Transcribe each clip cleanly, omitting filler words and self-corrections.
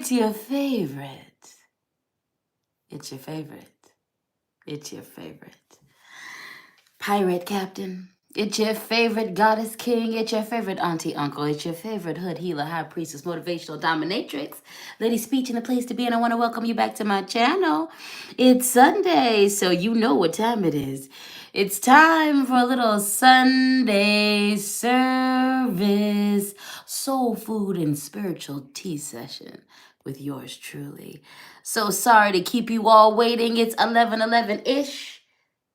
It's your favorite. It's your favorite. It's your favorite. Pirate captain. It's your favorite goddess king. It's your favorite auntie uncle. It's your favorite hood healer, high priestess, motivational dominatrix. LadySpeech in the place to be, and I want to welcome you back to my channel. It's Sunday, so you know what time it is. It's time for a little Sunday service, soul food and spiritual tea session with yours truly. So sorry to keep you all waiting. It's 11:11-ish.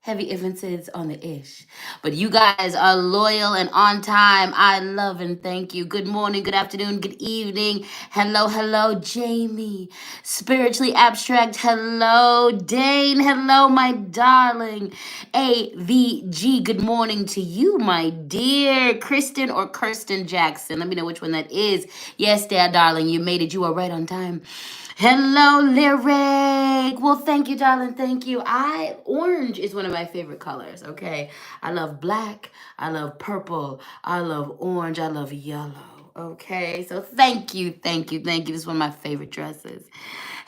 Heavy emphasis on the ish. But you guys are loyal and on time. I love and thank you. Good morning, good afternoon, good evening. Hello, hello, Jamie. Spiritually abstract. Hello, Dane. Hello, my darling. AVG. Good morning to you, my dear. Kristen or Kirsten Jackson. Let me know which one that is. Yes, Dad, darling. You made it. You are right on time. Hello, Lyric. Well, thank you, darling. Thank you. Orange is one of my favorite colors, okay? I love black. I love purple. I love orange. I love yellow, okay? So thank you, thank you, thank you. This is one of my favorite dresses.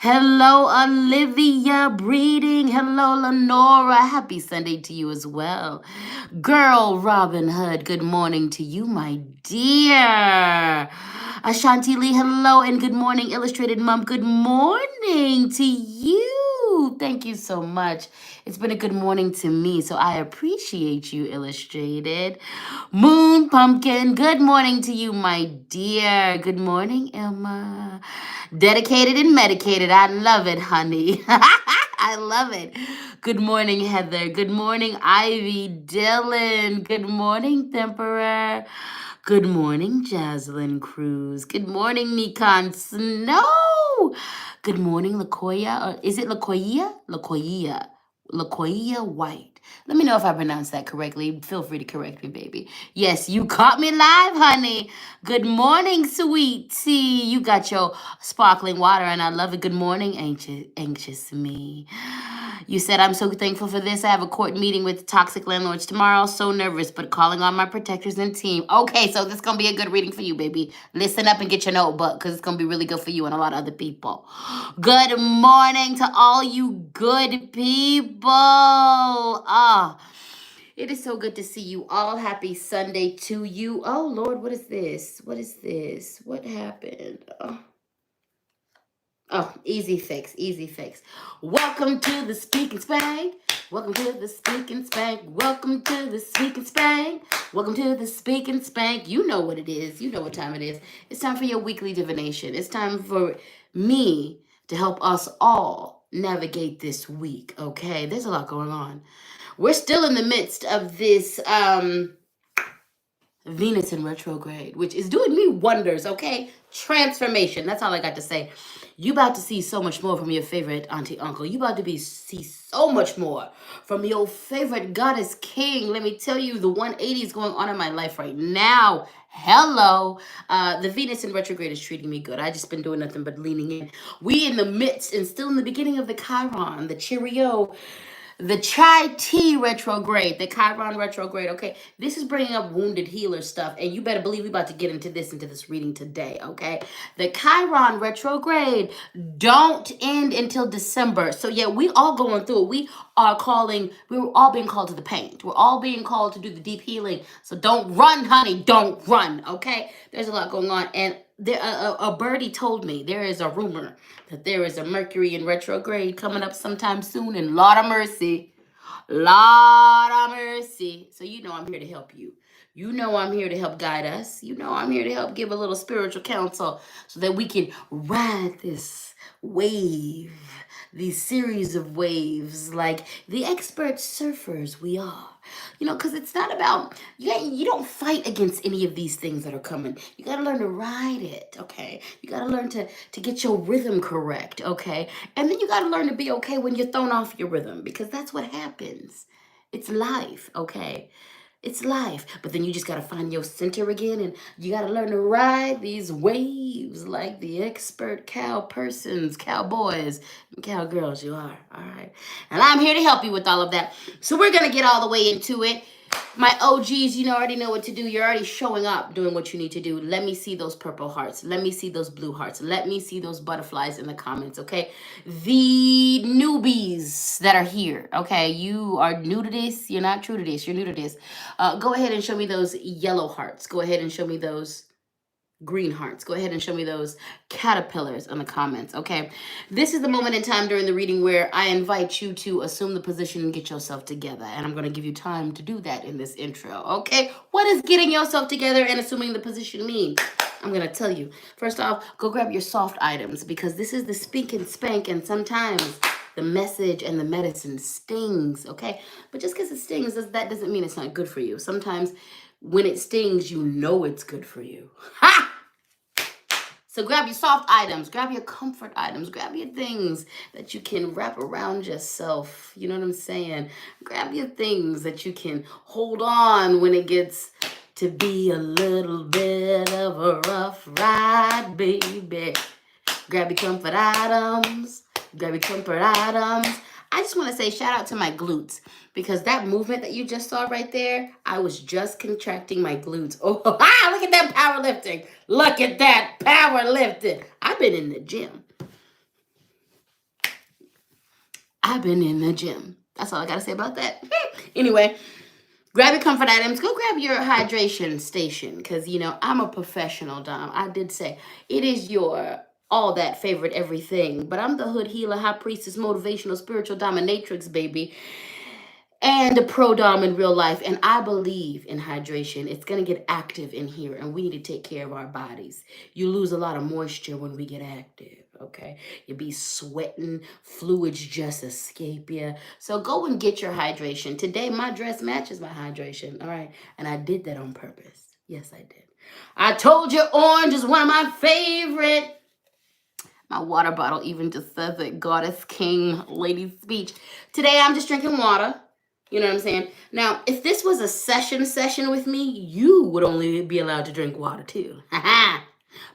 Hello, Olivia Breeding. Hello, Lenora. Happy Sunday to you as well. Girl, Robin Hood. Good morning to you, my dear. Ashanti Lee, hello, and good morning, Illustrated Mom. Good morning to you. Thank you so much. It's been a good morning to me, so I appreciate you, Illustrated. Moon Pumpkin, good morning to you, my dear. Good morning, Emma. Dedicated and medicated. I love it, honey. I love it. Good morning, Heather. Good morning, Ivy. Dylan. Good morning, Temperer. Good morning, Jaslyn Cruz. Good morning, Nikon Snow. Good morning, Lakoya. Or is it Lakoya? Lakoya. Lakoya White. Let me know if I pronounced that correctly. Feel free to correct me, baby. Yes, you caught me live, honey. Good morning, sweet tea. You got your sparkling water, and I love it. Good morning, anxious me. You said, I'm so thankful for this. I have a court meeting with toxic landlords tomorrow. So nervous, but calling on my protectors and team. Okay, so this is going to be a good reading for you, baby. Listen up and get your notebook because it's going to be really good for you and a lot of other people. Good morning to all you good people. It is so good to see you all. Happy Sunday to you. Oh, Lord, what is this? What is this? What happened? Oh, easy fix, easy fix. Welcome to the Speak and Spank. Welcome to the Speak and Spank. Welcome to the Speak and Spank. Welcome to the Speak and Spank. You know what it is. You know what time it is. It's time for your weekly divination. It's time for me to help us all navigate this week, okay? There's a lot going on. We're still in the midst of this Venus in retrograde, which is doing me wonders, okay? Transformation. That's all I got to say. You about to see so much more from your favorite auntie uncle. You about to see so much more from your favorite goddess king. Let me tell you, the 180 is going on in my life right now. Hello. The Venus in retrograde is treating me good. I just been doing nothing but leaning in. We in the midst and still in the beginning of the Chiron, the Cheerio, the Chai T retrograde, the Chiron retrograde. Okay, this is bringing up wounded healer stuff, and you better believe we about to get into this reading today. Okay, the Chiron retrograde don't end until December. So yeah, we all going through it. We're all being called to the paint. We're all being called to do the deep healing. So don't run, honey. Don't run. Okay, there's a lot going on, and there a birdie told me there is a rumor that there is a Mercury in retrograde coming up sometime soon, and Lord of mercy, Lord of mercy. So you know I'm here to help you. You know I'm here to help guide us. You know I'm here to help give a little spiritual counsel so that we can ride this wave, these series of waves like the expert surfers we are. You know, because it's not about, you don't fight against any of these things that are coming. You got to learn to ride it, okay? You got to learn to get your rhythm correct, okay? And then you got to learn to be okay when you're thrown off your rhythm, because that's what happens. It's life, okay? It's life. But then you just got to find your center again, and you got to learn to ride these waves like the expert cowboys, and cowgirls you are, all right? And I'm here to help you with all of that. So we're going to get all the way into it. My OGs, you already know what to do. You're already showing up, doing what you need to do. Let me see those purple hearts. Let me see those blue hearts. Let me see those butterflies in the comments, okay? The newbies that are here, okay? You are new to this. You're not true to this. You're new to this. Go ahead and show me those yellow hearts. Go ahead and show me those green hearts. Go ahead and show me those caterpillars in the comments, okay? This is the moment in time during the reading where I invite you to assume the position and get yourself together. And I'm going to give you time to do that in this intro, okay? What does getting yourself together and assuming the position mean? I'm going to tell you. First off, go grab your soft items because this is the speak and spank, and sometimes the message and the medicine stings, okay? But just because it stings, that doesn't mean it's not good for you. Sometimes when it stings, you know it's good for you. Ha! So grab your soft items, grab your comfort items, grab your things that you can wrap around yourself. You know what I'm saying? Grab your things that you can hold on when it gets to be a little bit of a rough ride, baby. Grab your comfort items. Grab your comfort items. I just want to say shout out to my glutes because that movement that you just saw right there, I was just contracting my glutes. Oh, look at that powerlifting. Look at that powerlifting. I've been in the gym. That's all I got to say about that. Anyway, grab your comfort items. Go grab your hydration station because, I'm a professional, Dom. I did say it is your all that favorite everything, but I'm the hood healer, high priestess, motivational, spiritual dominatrix, baby, and a pro dom in real life. And I believe in hydration. It's going to get active in here, and we need to take care of our bodies. You lose a lot of moisture when we get active. Okay, you be sweating, fluids just escape you. So go and get your hydration. Today, my dress matches my hydration. All right, and I did that on purpose. Yes, I did. I told you orange is one of my favorite. My water bottle even just says it. Goddess King, LadySpeech. Today, I'm just drinking water. You know what I'm saying? Now, if this was a session with me, you would only be allowed to drink water too.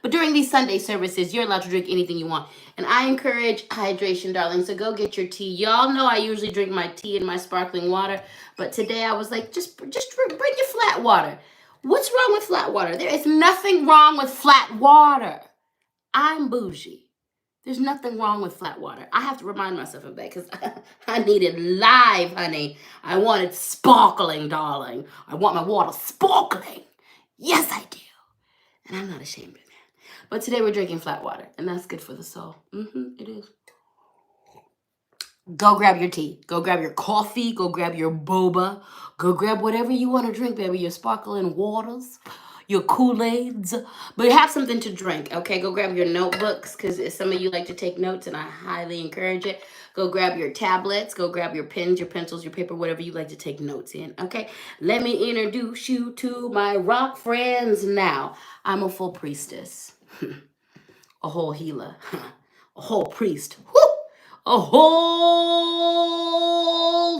But during these Sunday services, you're allowed to drink anything you want. And I encourage hydration, darling. So go get your tea. Y'all know I usually drink my tea and my sparkling water. But today I was like, just bring your flat water. What's wrong with flat water? There is nothing wrong with flat water. I'm bougie. There's nothing wrong with flat water. I have to remind myself of that because I need it live, honey. I want it sparkling, darling. I want my water sparkling. Yes, I do. And I'm not ashamed of that. But today we're drinking flat water, and that's good for the soul. It is. Go grab your tea. Go grab your coffee. Go grab your boba. Go grab whatever you want to drink, baby. Your sparkling waters, your Kool-Aids. But have something to drink, okay? Go grab your notebooks because some of you like to take notes, and I highly encourage it. Go grab your tablets. Go grab your pens, your pencils, your paper, whatever you like to take notes in, okay? Let me introduce you to my rock friends now. I'm a full priestess, a whole healer, a whole priest, a whole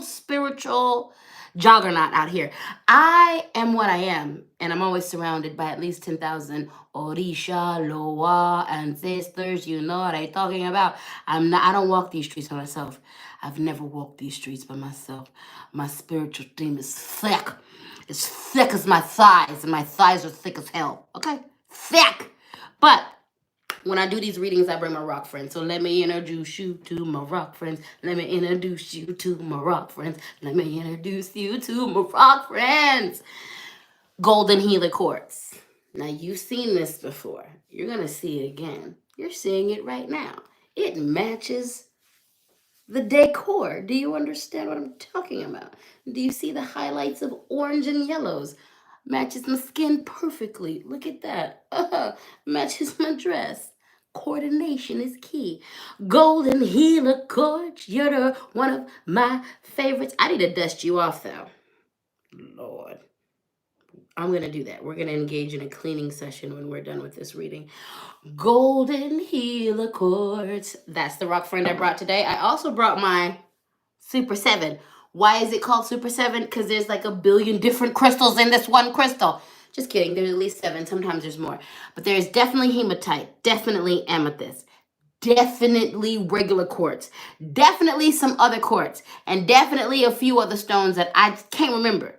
spiritual juggernaut out here. I am what I am, and I'm always surrounded by at least 10,000 Orisha, Loa, ancestors. You know what I'm talking about. I don't walk these streets by myself. I've never walked these streets by myself. My spiritual team is thick. It's thick as my thighs, and my thighs are thick as hell. Okay? Thick. But when I do these readings, I bring my rock friends. So let me introduce you to my rock friends. Let me introduce you to my rock friends. Let me introduce you to my rock friends. Golden Healer Quartz. Now, you've seen this before. You're going to see it again. You're seeing it right now. It matches the decor. Do you understand what I'm talking about? Do you see the highlights of orange and yellows? Matches my skin perfectly. Look at that. Matches my dress. Coordination is key. Golden Healer Quartz. You're one of my favorites. I need to dust you off, though. Lord. I'm going to do that. We're going to engage in a cleaning session when we're done with this reading. Golden Healer Quartz. That's the rock friend I brought today. I also brought my Super 7. Why is it called Super 7? Because there's like a billion different crystals in this one crystal. Just kidding. There's at least 7. Sometimes there's more. But there's definitely hematite. Definitely amethyst. Definitely regular quartz. Definitely some other quartz. And definitely a few other stones that I can't remember.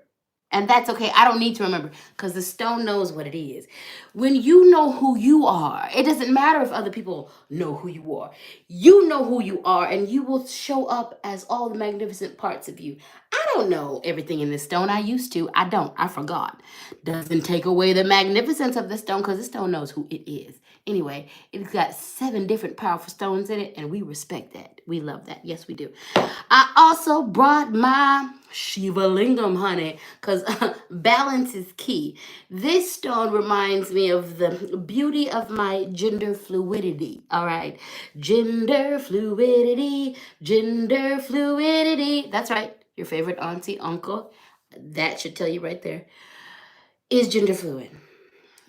And that's okay. I don't need to remember because the stone knows what it is. When you know who you are, it doesn't matter if other people know who you are. You know who you are, and you will show up as all the magnificent parts of you. I don't know everything in this stone. I used to. I don't. I forgot. Doesn't take away the magnificence of the stone because the stone knows who it is. Anyway, it's got 7 different powerful stones in it, and we respect that. We love that. Yes, we do. I also brought my Shiva Lingam, honey, because balance is key. This stone reminds me of the beauty of my gender fluidity. All right. Gender fluidity, gender fluidity. That's right. Your favorite auntie, uncle, that should tell you right there, is gender fluid.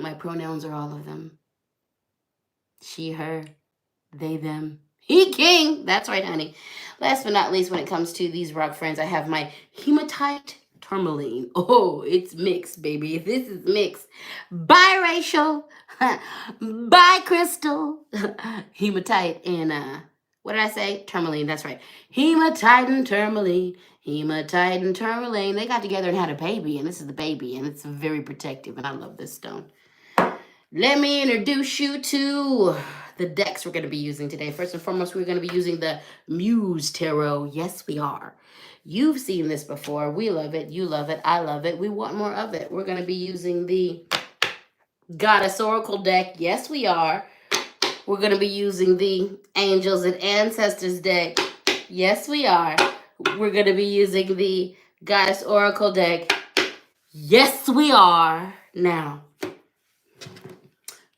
My pronouns are all of them. She, her, they, them. He, king. That's right, honey. Last but not least, when it comes to these rock friends, I have my hematite tourmaline. Oh, it's mixed, baby. This is mixed. Biracial, bicrystal, hematite, and what did I say? Tourmaline. That's right. Hematite and tourmaline. Hematite and tourmaline. They got together and had a baby, and this is the baby, and it's very protective, and I love this stone. Let me introduce you to the decks we're going to be using today. First and foremost, we're going to be using the Muse Tarot. Yes, we are. You've seen this before. We love it. You love it. I love it. We want more of it. We're going to be using the Goddess Oracle deck. Yes, we are. We're going to be using the Angels and Ancestors deck. Yes, we are. We're going to be using the Goddess Oracle deck. Yes, we are. Now,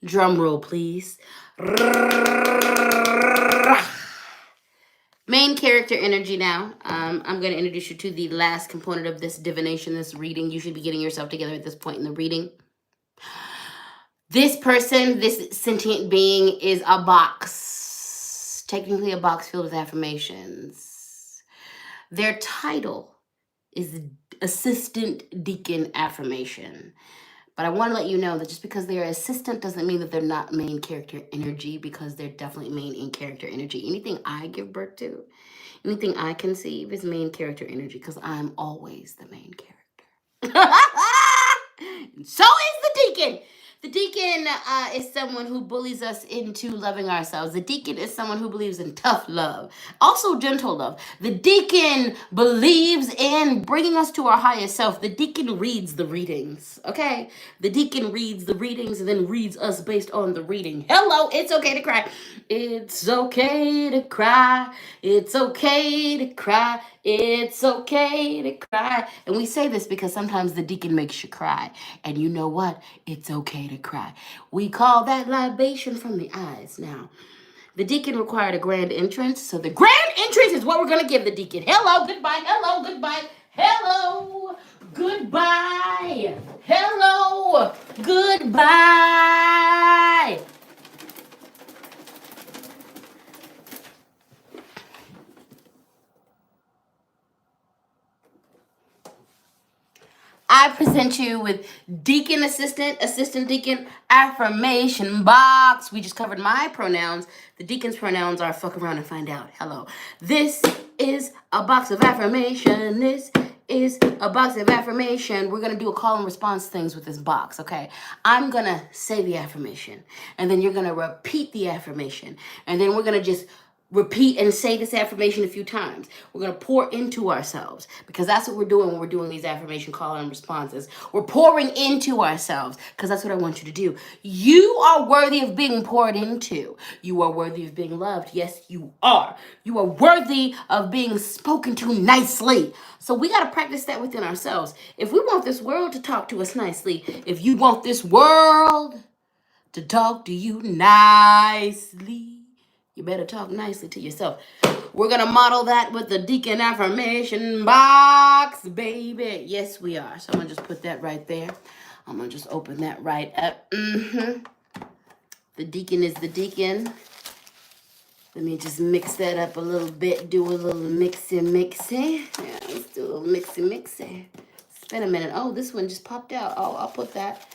drum roll, please. Main character energy now. I'm going to introduce you to the last component of this divination, this reading. You should be getting yourself together at this point in the reading. This person, this sentient being, is a box. Technically a box filled with affirmations. Their title is Assistant Deacon Affirmation. But I want to let you know that just because they're assistant doesn't mean that they're not main character energy, because they're definitely main in character energy. Anything I give birth to, anything I conceive is main character energy, because I'm always the main character. So is the deacon. The deacon is someone who bullies us into loving ourselves. The deacon is someone who believes in tough love, also gentle love. The deacon believes in bringing us to our highest self. The deacon reads the readings, okay? The deacon reads the readings and then reads us based on the reading. Hello, it's okay to cry. It's okay to cry. It's okay to cry. It's okay to cry. And we say this because sometimes the deacon makes you cry. And you know what? It's okay to cry. We call that libation from the eyes. Now, the deacon required a grand entrance. So the grand entrance is what we're going to give the deacon. Hello, goodbye. Hello, goodbye. Hello, goodbye. Hello, goodbye. I present you with Deacon Assistant, Assistant Deacon Affirmation Box. We just covered my pronouns. The deacon's pronouns are fuck around and find out. Hello. This is a box of affirmation. This is a box of affirmation. We're going to do a call and response things with this box, okay? I'm going to say the affirmation, and then you're going to repeat the affirmation, and then we're going to just repeat and say this affirmation a few times. We're going to pour into ourselves, because that's what we're doing when we're doing these affirmation call and responses. We're pouring into ourselves, because that's what I want you to do. You are worthy of being poured into. You are worthy of being loved. Yes, you are. You are worthy of being spoken to nicely. So we got to practice that within ourselves. If we want this world to talk to us nicely, if you want this world to talk to you nicely, you better talk nicely to yourself. We're going to model that with the Deacon Affirmation Box, baby. Yes, we are. So I'm going to just put that right there. I'm going to just open that right up. The deacon is the deacon. Let me just mix that up a little bit. Do a little mixy. Yeah, let's do a little mixy. It's been a minute. Oh, this one just popped out. Oh, I'll put that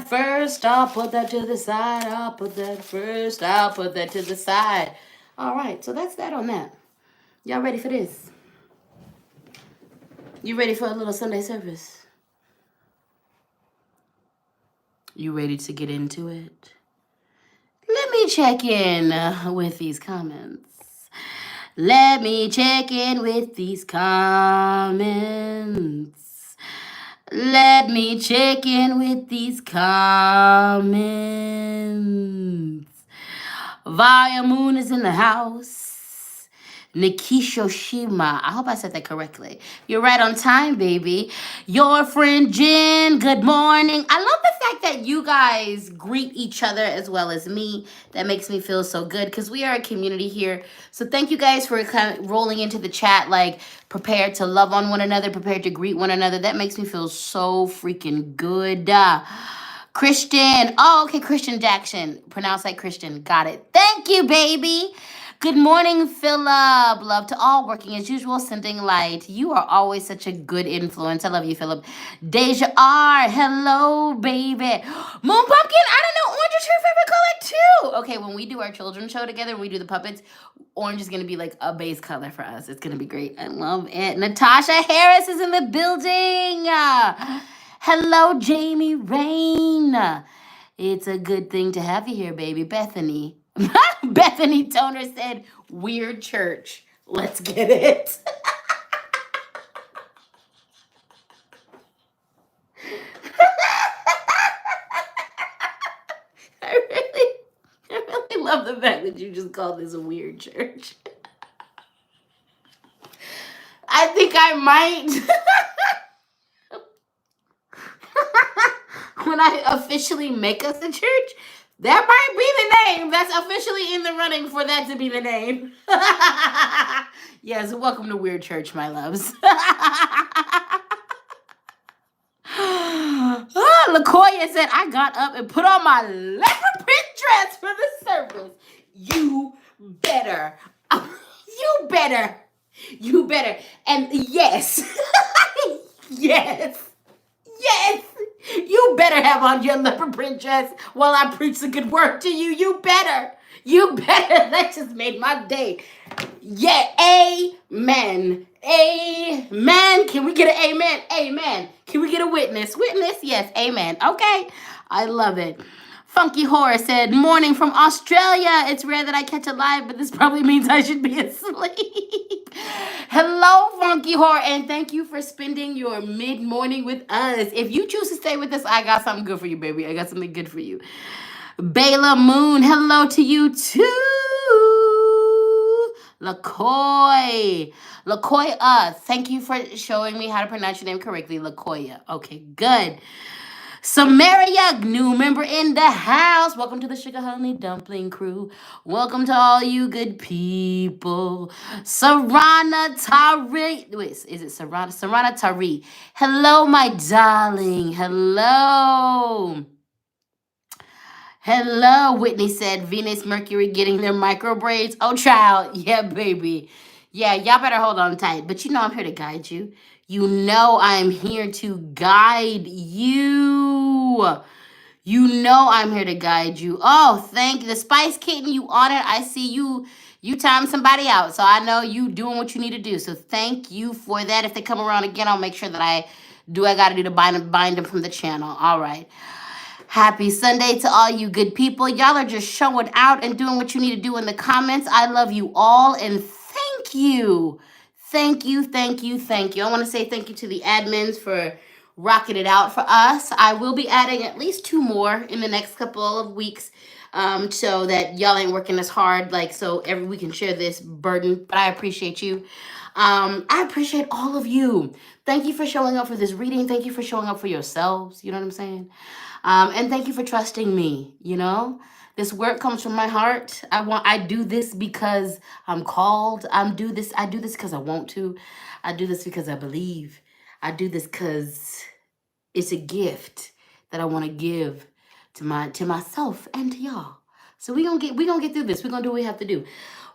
first. I'll put that to the side. I'll put that first. I'll put that to the side. All right, so that's that on that. Y'all ready for this? You ready for a little Sunday service? You ready to get into it? Let me check in with these comments. Let me check in with these comments. Let me check in with these comments. Via Moon is in the house. Nikisho Shima. I hope I said that correctly. You're right on time, baby. Your friend Jen, good morning. I love the fact that you guys greet each other as well as me. That makes me feel so good because we are a community here. So thank you guys for kind of rolling into the chat, like prepared to love on one another, prepared to greet one another. That makes me feel so freaking good. Christian. Oh, okay, Christian Jackson. Pronounced like Christian. Got it. Thank you, baby. Good morning, Philip. Love to all. Working as usual, sending light. You are always such a good influence. I love you, Philip. Deja R. Hello, baby. Moon Pumpkin. I don't know. Orange is your favorite color, too. Okay, when we do our children's show together, when we do the puppets, orange is going to be like a base color for us. It's going to be great. I love it. Natasha Harris is in the building. Hello, Jamie Rain. It's a good thing to have you here, baby. Bethany. Bethany Toner said, weird church. Let's get it. I really love the fact that you just called this a weird church. I think I might. When I officially make us a church, that might be the name. That's officially in the running for that to be the name. Yes, welcome to Weird Church, my loves. LaCoya said, I got up and put on my leopard print dress for the service. You better. You better. You better. And yes. Yes. Yes. You better have on your leopard print dress while I preach the good word to you. You better. You better. That just made my day. Yeah. Amen. Amen. Can we get an amen? Amen. Can we get a witness? Witness? Yes. Amen. Okay. I love it. Funky Horror said, morning from Australia. It's rare that I catch a live, but this probably means I should be asleep. Hello, Funky Horror, and thank you for spending your mid-morning with us. If you choose to stay with us, I got something good for you, baby. I got something good for you. Bayla Moon, hello to you too. LaCoy. LaCoy, thank you for showing me how to pronounce your name correctly. LaCoya. Okay, good. Samaria, new member in the house. Welcome to the Sugar Honey Dumpling Crew. Welcome to all you good people. Sarana Tari. Wait, is it Sarana? Sarana Tari. Hello, my darling. Hello. Hello, Whitney said. Venus, Mercury getting their micro braids. Oh, child. Yeah, baby. Yeah, y'all better hold on tight. But you know I'm here to guide you. You know I'm here to guide you. You know I'm here to guide you. Oh, thank you. The Spice Kitten, you on it. I see you. You time somebody out. So I know you doing what you need to do. So thank you for that. If they come around again, I'll make sure that I got to do to bind them from the channel. All right. Happy Sunday to all you good people. Y'all are just showing out and doing what you need to do in the comments. I love you all and thank you. Thank you, thank you, thank you. I want to say thank you to the admins for rocking it out for us. I will be adding at least 2 more in the next couple of weeks so that y'all ain't working as hard, like so we can share this burden. But I appreciate you. I appreciate all of you. Thank you for showing up for this reading. Thank you for showing up for yourselves. You know what I'm saying? And thank you for trusting me. You know, this work comes from my heart. I do this because I'm called. I do this because I want to. I do this because I believe. I do this because it's a gift that I want to give to myself and to y'all. So we gonna get through this. We're gonna do what we have to do.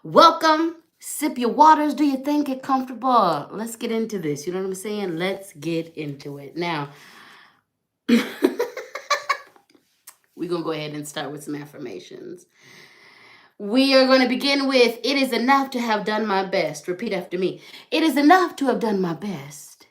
Welcome. Sip your waters. Do your thing. Get comfortable. Let's get into this. You know what I'm saying? Let's get into it now. We're going to go ahead and start with some affirmations. We are going to begin with, it is enough to have done my best. Repeat after me. It is enough to have done my best.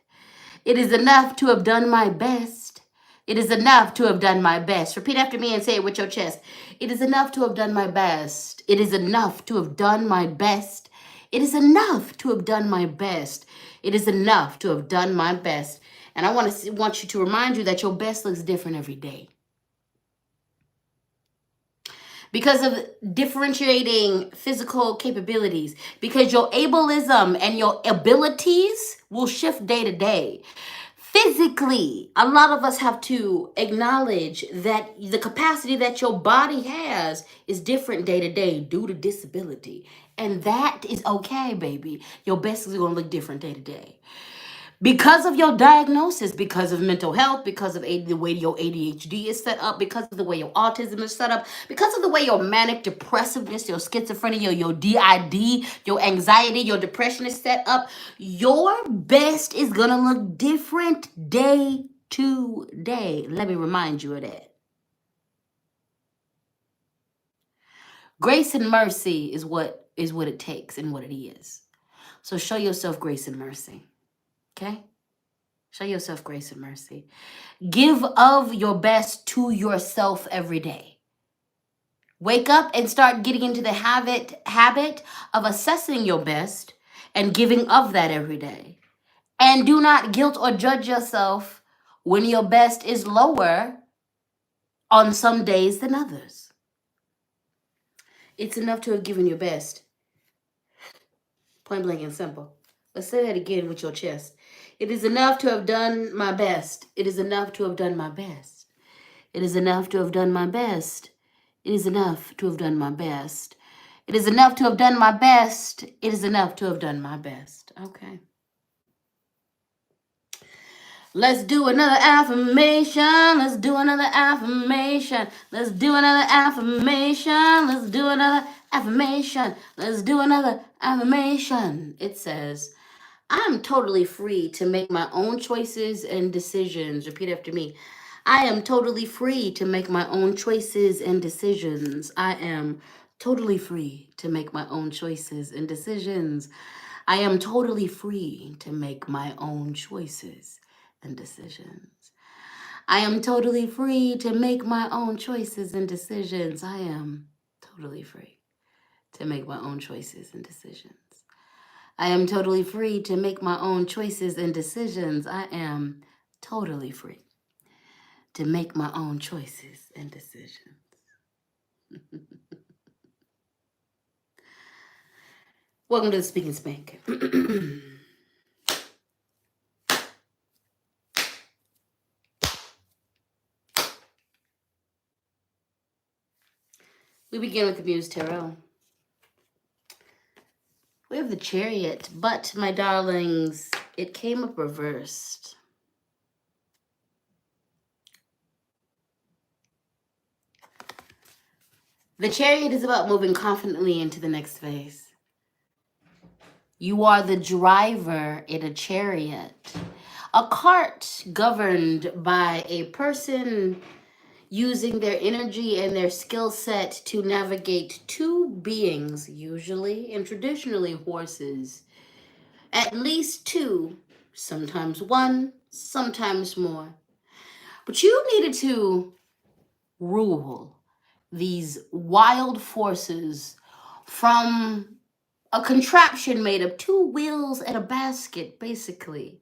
It is enough to have done my best. It is enough to have done my best. Repeat after me and say it with your chest. It is enough to have done my best. It is enough to have done my best. It is enough to have done my best. It is enough to have done my best. And I want you to remind you that your best looks different every day. Because of differentiating physical capabilities, because your ableism and your abilities will shift day to day. Physically, a lot of us have to acknowledge that the capacity that your body has is different day to day due to disability. And that is okay, baby. Your best is going to look different day to day. Because of your diagnosis, because of mental health, because of the way your ADHD is set up, because of the way your autism is set up, because of the way your manic depressiveness, your schizophrenia, your DID, your anxiety, your depression is set up, your best is going to look different day to day. Let me remind you of that. Grace and mercy is what it takes and what it is. So show yourself grace and mercy. Okay? Show yourself grace and mercy. Give of your best to yourself every day. Wake up and start getting into the habit of assessing your best and giving of that every day. And do not guilt or judge yourself when your best is lower on some days than others. It's enough to have given your best. Point blank and simple. Let's say that again with your chest. It is enough to have done my best. It is enough to have done my best. It is enough to have done my best. It is enough to have done my best. It is enough to have done my best. It is enough to have done my best. Okay. Let's do another affirmation. Let's do another affirmation. Let's do another affirmation. Let's do another affirmation. Let's do another affirmation. It says, I'm totally free to make my own choices and decisions. Repeat after me. I am totally free to make my own choices and decisions. I am totally free to make my own choices and decisions. I am totally free to make my own choices and decisions. I am totally free to make my own choices and decisions. I am totally free to make my own choices and decisions. I am totally free to make my own choices and decisions. I am totally free to make my own choices and decisions. Welcome to the Speak and Spank. We begin with the Muse Tarot. We have the Chariot, but my darlings, it came up reversed. The Chariot is about moving confidently into the next phase. You are the driver in a chariot, a cart governed by a person using their energy and their skill set to navigate two beings, usually and traditionally horses, at least two, sometimes one, sometimes more. But you needed to rule these wild forces from a contraption made of two wheels and a basket, basically.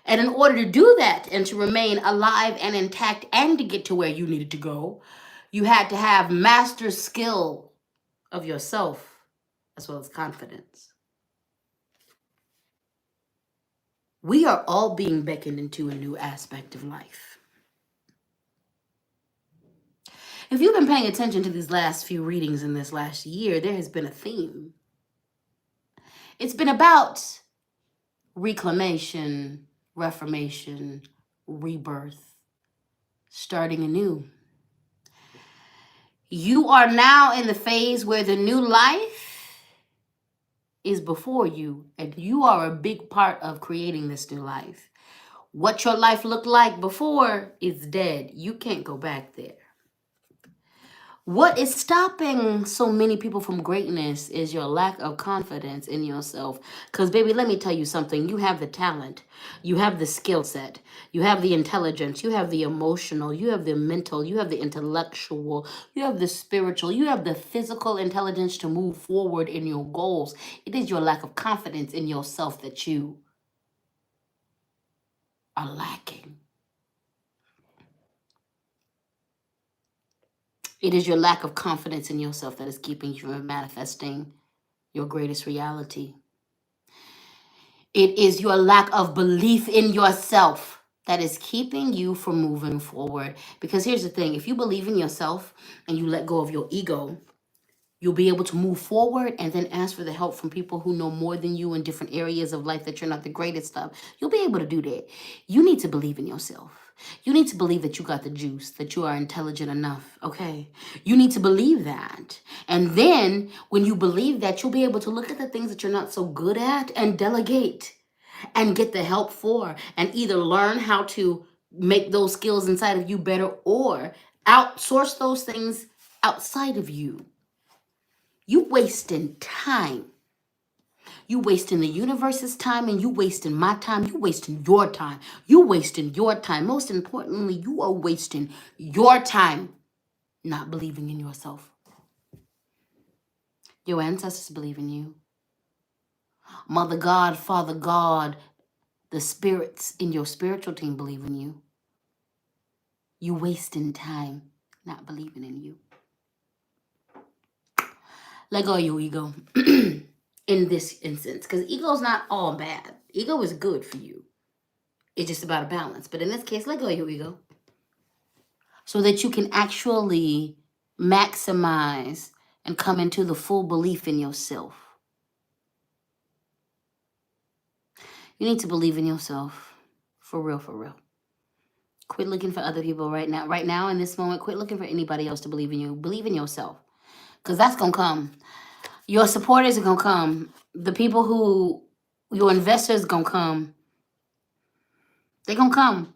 And in order to do that and to remain alive and intact and to get to where you needed to go, you had to have master skill of yourself as well as confidence. We are all being beckoned into a new aspect of life. If you've been paying attention to these last few readings in this last year, there has been a theme. It's been about reclamation, reformation, rebirth, starting anew. You are now in the phase where the new life is before you, and you are a big part of creating this new life. What your life looked like before is dead. You can't go back there. What is stopping so many people from greatness is your lack of confidence in yourself. Because, baby, let me tell you something. You have the talent, you have the skill set, you have the intelligence, you have the emotional, you have the mental, you have the intellectual, you have the spiritual, you have the physical intelligence to move forward in your goals. It is your lack of confidence in yourself that you are lacking. It is your lack of confidence in yourself that is keeping you from manifesting your greatest reality. It is your lack of belief in yourself that is keeping you from moving forward. Because here's the thing, if you believe in yourself and you let go of your ego, you'll be able to move forward and then ask for the help from people who know more than you in different areas of life that you're not the greatest of. You'll be able to do that. You need to believe in yourself. You need to believe that you got the juice, that you are intelligent enough, okay? You need to believe that. And then when you believe that, you'll be able to look at the things that you're not so good at and delegate and get the help for, and either learn how to make those skills inside of you better or outsource those things outside of you. You wasting time. You wasting the universe's time, and you wasting my time. You wasting your time. You wasting your time. Most importantly, you are wasting your time not believing in yourself. Your ancestors believe in you. Mother God, Father God, the spirits in your spiritual team believe in you. You wasting time not believing in you. Let go of your ego in this instance, because ego is not all bad. Ego is good for you. It's just about a balance. But in this case, let go of your ego so that you can actually maximize and come into the full belief in yourself. You need to believe in yourself. For real, for real. Quit looking for other people right now. Right now, in this moment, quit looking for anybody else to believe in you. Believe in yourself. Because that's going to come. Your supporters are going to come. The people who, your investors going to come. They're going to come.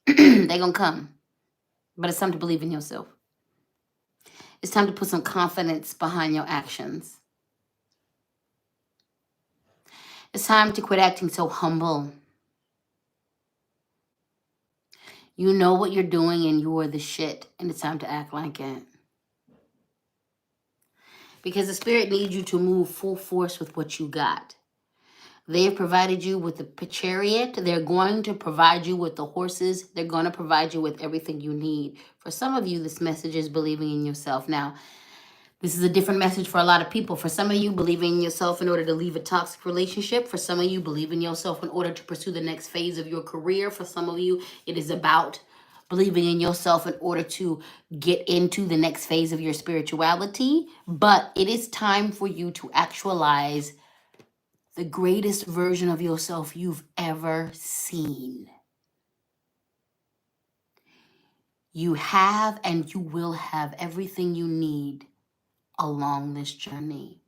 They're going to come. But it's time to believe in yourself. It's time to put some confidence behind your actions. It's time to quit acting so humble. You know what you're doing and you are the shit, and it's time to act like it. Because the spirit needs you to move full force with what you got. They have provided you with the chariot. They're going to provide you with the horses. They're going to provide you with everything you need. For some of you, this message is believing in yourself. Now, this is a different message for a lot of people. For some of you, believing in yourself in order to leave a toxic relationship. For some of you, believe in yourself in order to pursue the next phase of your career. For some of you, it is about believing in yourself in order to get into the next phase of your spirituality. But it is time for you to actualize the greatest version of yourself you've ever seen. You have and you will have everything you need along this journey.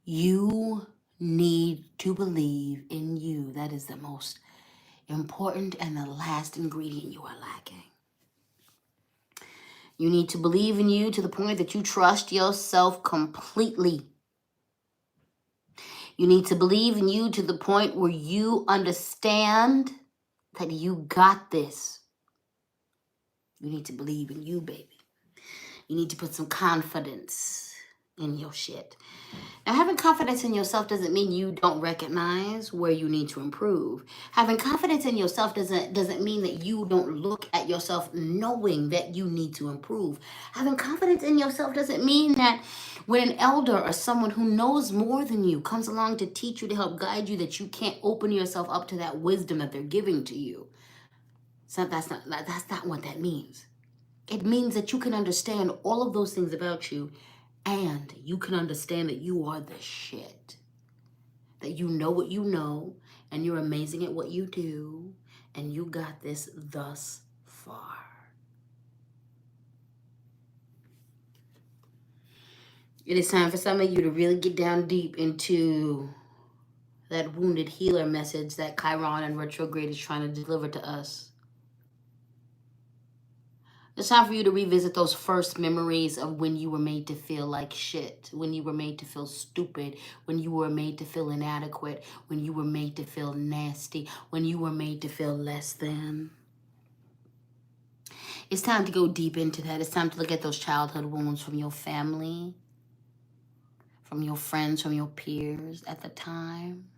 You need to believe in you. That is the most important and the last ingredient you are lacking. You need to believe in you to the point that you trust yourself completely. You need to believe in you to the point where you understand that you got this. You need to believe in you, baby. You need to put some confidence in your shit. Now, having confidence in yourself doesn't mean you don't recognize where you need to improve. Having confidence in yourself doesn't mean that you don't look at yourself knowing that you need to improve. Having confidence in yourself doesn't mean that when an elder or someone who knows more than you comes along to teach you, to help guide you, that you can't open yourself up to that wisdom that they're giving to you. So that's not what that means. It means that you can understand all of those things about you, and you can understand that you are the shit. That you know what you know, and you're amazing at what you do, and you got this thus far. It is time for some of you to really get down deep into that wounded healer message that Chiron and retrograde is trying to deliver to us. It's time for you to revisit those first memories of when you were made to feel like shit, when you were made to feel stupid, when you were made to feel inadequate, when you were made to feel nasty, when you were made to feel less than. It's time to go deep into that. It's time to look at those childhood wounds from your family, from your friends, from your peers at the time.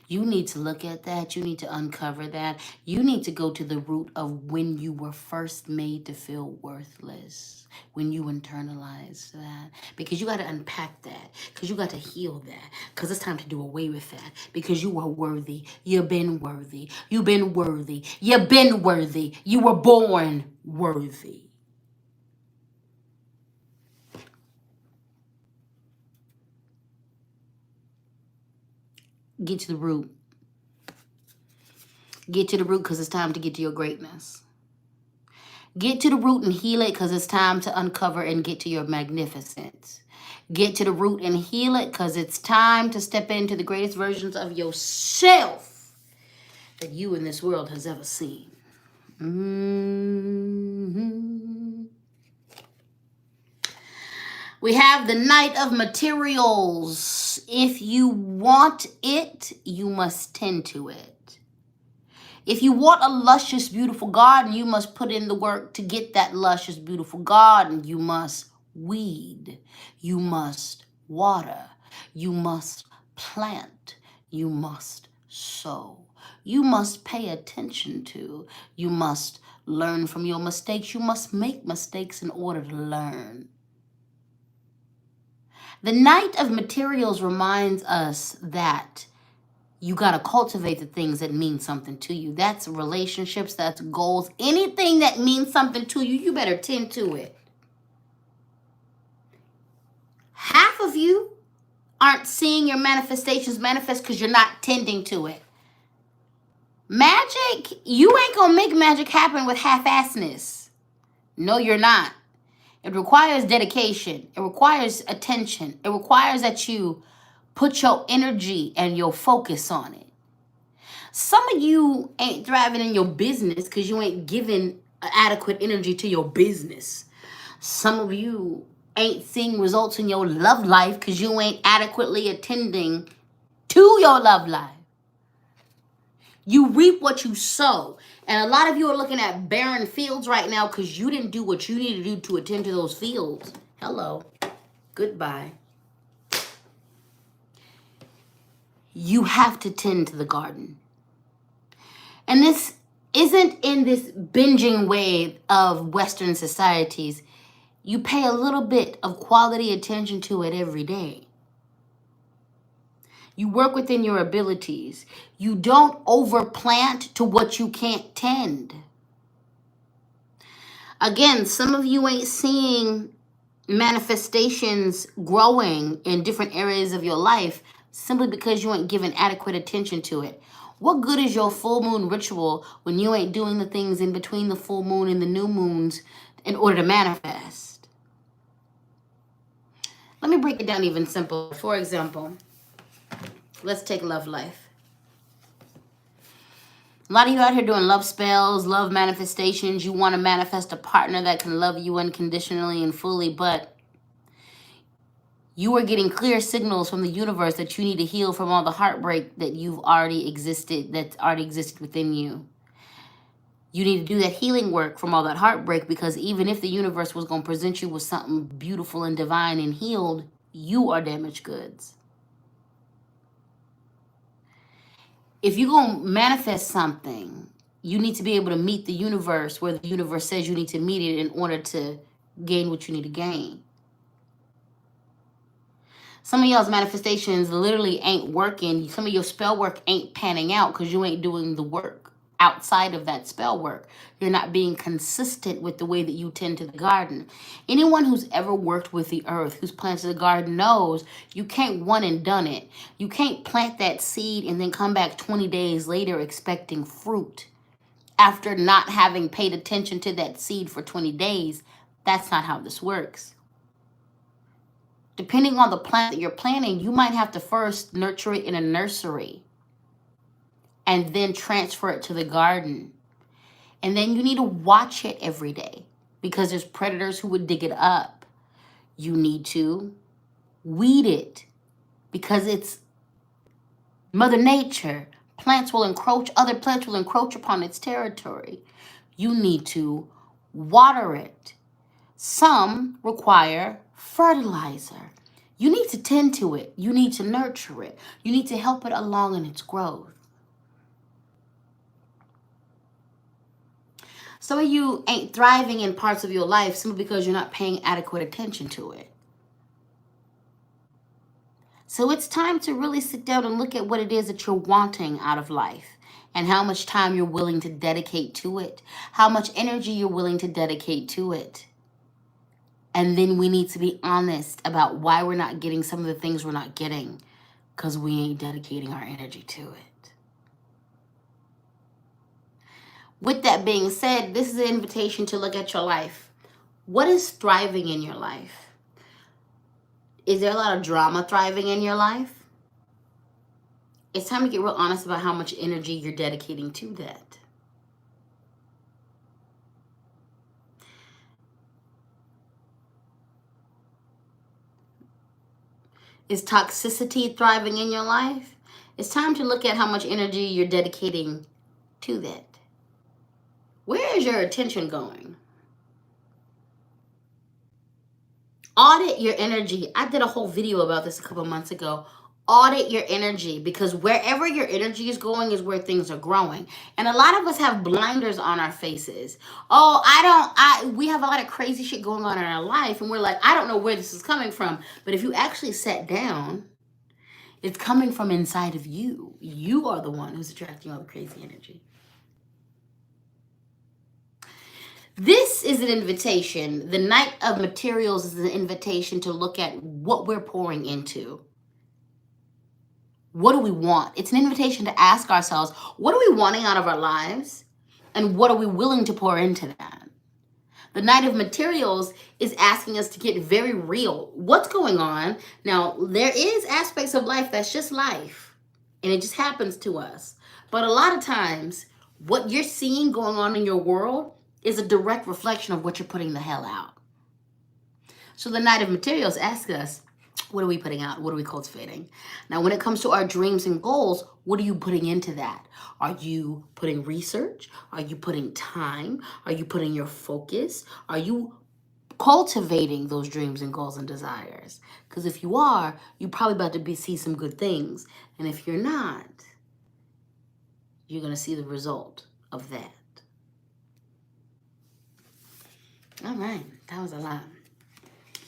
You need to look at that. You need to uncover that. You need to go to the root of when you were first made to feel worthless, when you internalized that. Because you got to unpack that. Because you got to heal that. Because it's time to do away with that. Because you are worthy. You've been worthy. You've been worthy. You've been worthy. You were born worthy. Get to the root. Get to the root because it's time to get to your greatness. Get to the root and heal it because it's time to uncover and get to your magnificence. Get to the root and heal it because it's time to step into the greatest versions of yourself that you in this world has ever seen. We have the Knight of Materials. If you want it, you must tend to it. If you want a luscious, beautiful garden, you must put in the work to get that luscious, beautiful garden. You must weed. You must water. You must plant. You must sow. You must pay attention to. You must learn from your mistakes. You must make mistakes in order to learn. The Knight of Materials reminds us that you got to cultivate the things that mean something to you. That's relationships, that's goals. Anything that means something to you, you better tend to it. Half of you aren't seeing your manifestations manifest because you're not tending to it. Magic, you ain't going to make magic happen with half-assness. No, you're not. It requires dedication. It requires attention. It requires that you put your energy and your focus on it. Some of you ain't thriving in your business because you ain't giving adequate energy to your business. Some of you ain't seeing results in your love life because you ain't adequately attending to your love life. You reap what you sow. And a lot of you are looking at barren fields right now because you didn't do what you need to do to attend to those fields. Hello. Goodbye. You have to tend to the garden. And this isn't in this binging way of Western societies. You pay a little bit of quality attention to it every day. You work within your abilities. You don't overplant to what you can't tend. Again, some of you ain't seeing manifestations growing in different areas of your life simply because you ain't giving adequate attention to it. What good is your full moon ritual when you ain't doing the things in between the full moon and the new moons in order to manifest? Let me break it down even simple. For example, let's take love life. A lot of you out here doing love spells, love manifestations. You want to manifest a partner that can love you unconditionally and fully, but you are getting clear signals from the universe that you need to heal from all the heartbreak that that's already existed within you. You need to do that healing work from all that heartbreak, because even if the universe was going to present you with something beautiful and divine and healed, you are damaged goods. If you're going to manifest something, you need to be able to meet the universe where the universe says you need to meet it in order to gain what you need to gain. Some of y'all's manifestations literally ain't working. Some of your spell work ain't panning out because you ain't doing the work outside of that spell work. You're not being consistent with the way that you tend to the garden. Anyone who's ever worked with the earth, who's planted the garden, knows you can't one and done it. You can't plant that seed and then come back 20 days later expecting fruit after not having paid attention to that seed for 20 days. That's not how this works. Depending on the plant that you're planting, you might have to first nurture it in a nursery and then transfer it to the garden. And then you need to watch it every day because there's predators who would dig it up. You need to weed it because it's Mother Nature. Plants will encroach, other plants will encroach upon its territory. You need to water it. Some require fertilizer. You need to tend to it. You need to nurture it. You need to help it along in its growth. Some of you ain't thriving in parts of your life simply because you're not paying adequate attention to it. So it's time to really sit down and look at what it is that you're wanting out of life and how much time you're willing to dedicate to it, how much energy you're willing to dedicate to it. And then we need to be honest about why we're not getting some of the things we're not getting because we ain't dedicating our energy to it. With that being said, this is an invitation to look at your life. What is thriving in your life? Is there a lot of drama thriving in your life? It's time to get real honest about how much energy you're dedicating to that. Is toxicity thriving in your life? It's time to look at how much energy you're dedicating to that. Where is your attention going? Audit your energy. I did a whole video about this a couple months ago. Audit your energy because wherever your energy is going is where things are growing. And a lot of us have blinders on our faces. We have a lot of crazy shit going on in our life and we're like, I don't know where this is coming from. But if you actually sat down, it's coming from inside of you. You are the one who's attracting all the crazy energy. This is an invitation. The Knight of Materials is an invitation to look at what we're pouring into. What do we want? It's an invitation to ask ourselves, what are we wanting out of our lives? And what are we willing to pour into that? The Knight of Materials is asking us to get very real. What's going on? Now, there is aspects of life that's just life. And it just happens to us. But a lot of times, what you're seeing going on in your world is a direct reflection of what you're putting the hell out. So the Knight of Materials asks us, what are we putting out? What are we cultivating? Now, when it comes to our dreams and goals, what are you putting into that? Are you putting research? Are you putting time? Are you putting your focus? Are you cultivating those dreams and goals and desires? Because if you are, you're probably about to see some good things. And if you're not, you're going to see the result of that. All right, that was a lot.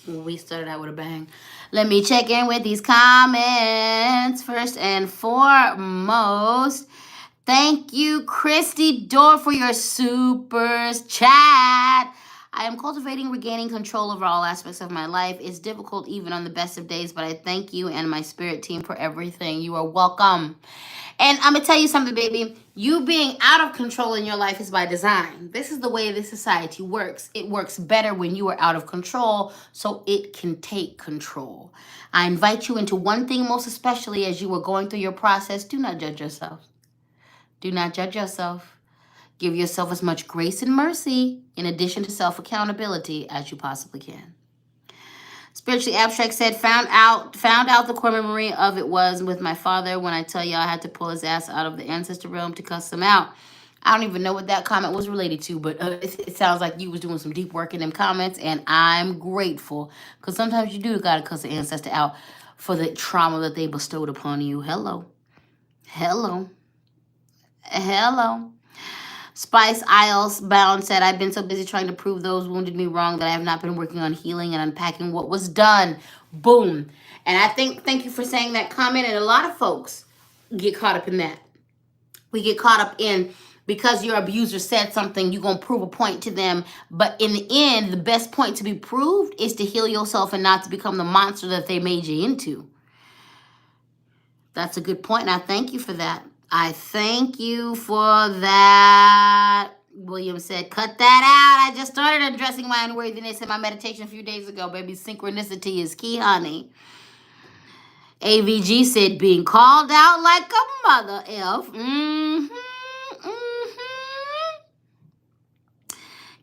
We started out with a bang. Let me check in with these comments. First and foremost, thank you, Christy Dorr, for your supers chat. I am cultivating regaining control over all aspects of my life. It's difficult even on the best of days, but I thank you and my spirit team for everything. You are welcome. And I'm going to tell you something, baby. You being out of control in your life is by design. This is the way this society works. It works better when you are out of control so it can take control. I invite you into one thing most especially as you are going through your process. Do not judge yourself. Do not judge yourself. Give yourself as much grace and mercy in addition to self-accountability as you possibly can. Spiritually Abstract said, found out the core memory of it was with my father when I tell you I had to pull his ass out of the ancestor realm to cuss him out. I don't even know what that comment was related to, but it sounds like you was doing some deep work in them comments, and I'm grateful. Because sometimes you do got to cuss the ancestor out for the trauma that they bestowed upon you. Hello. Hello. Hello. Spice Isles Bound said, I've been so busy trying to prove those wounded me wrong that I have not been working on healing and unpacking what was done. Boom. And I thank you for saying that comment. And a lot of folks get caught up in that. We get caught up in, because your abuser said something, you're going to prove a point to them. But in the end, the best point to be proved is to heal yourself and not to become the monster that they made you into. That's a good point, and I thank you for that. I thank you for that. William said, cut that out. I just started addressing my unworthiness in my meditation a few days ago. Baby, synchronicity is key, honey. AVG said, being called out like a mother F.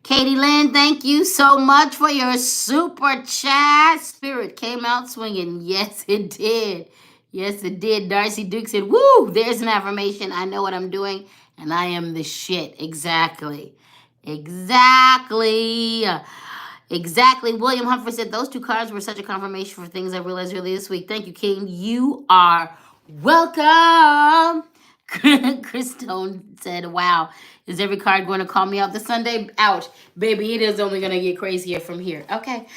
Katie Lynn, thank you so much for your super chat. Spirit came out swinging. Yes, it did. Yes, it did. Darcy Duke said, woo, there's an affirmation. I know what I'm doing, and I am the shit. Exactly. Exactly. Exactly. William Humphrey said, those two cards were such a confirmation for things I realized earlier this week. Thank you, King. You are welcome. Chris Stone said, wow, is every card going to call me out this Sunday? Ouch. Baby, it is only going to get crazier from here. Okay.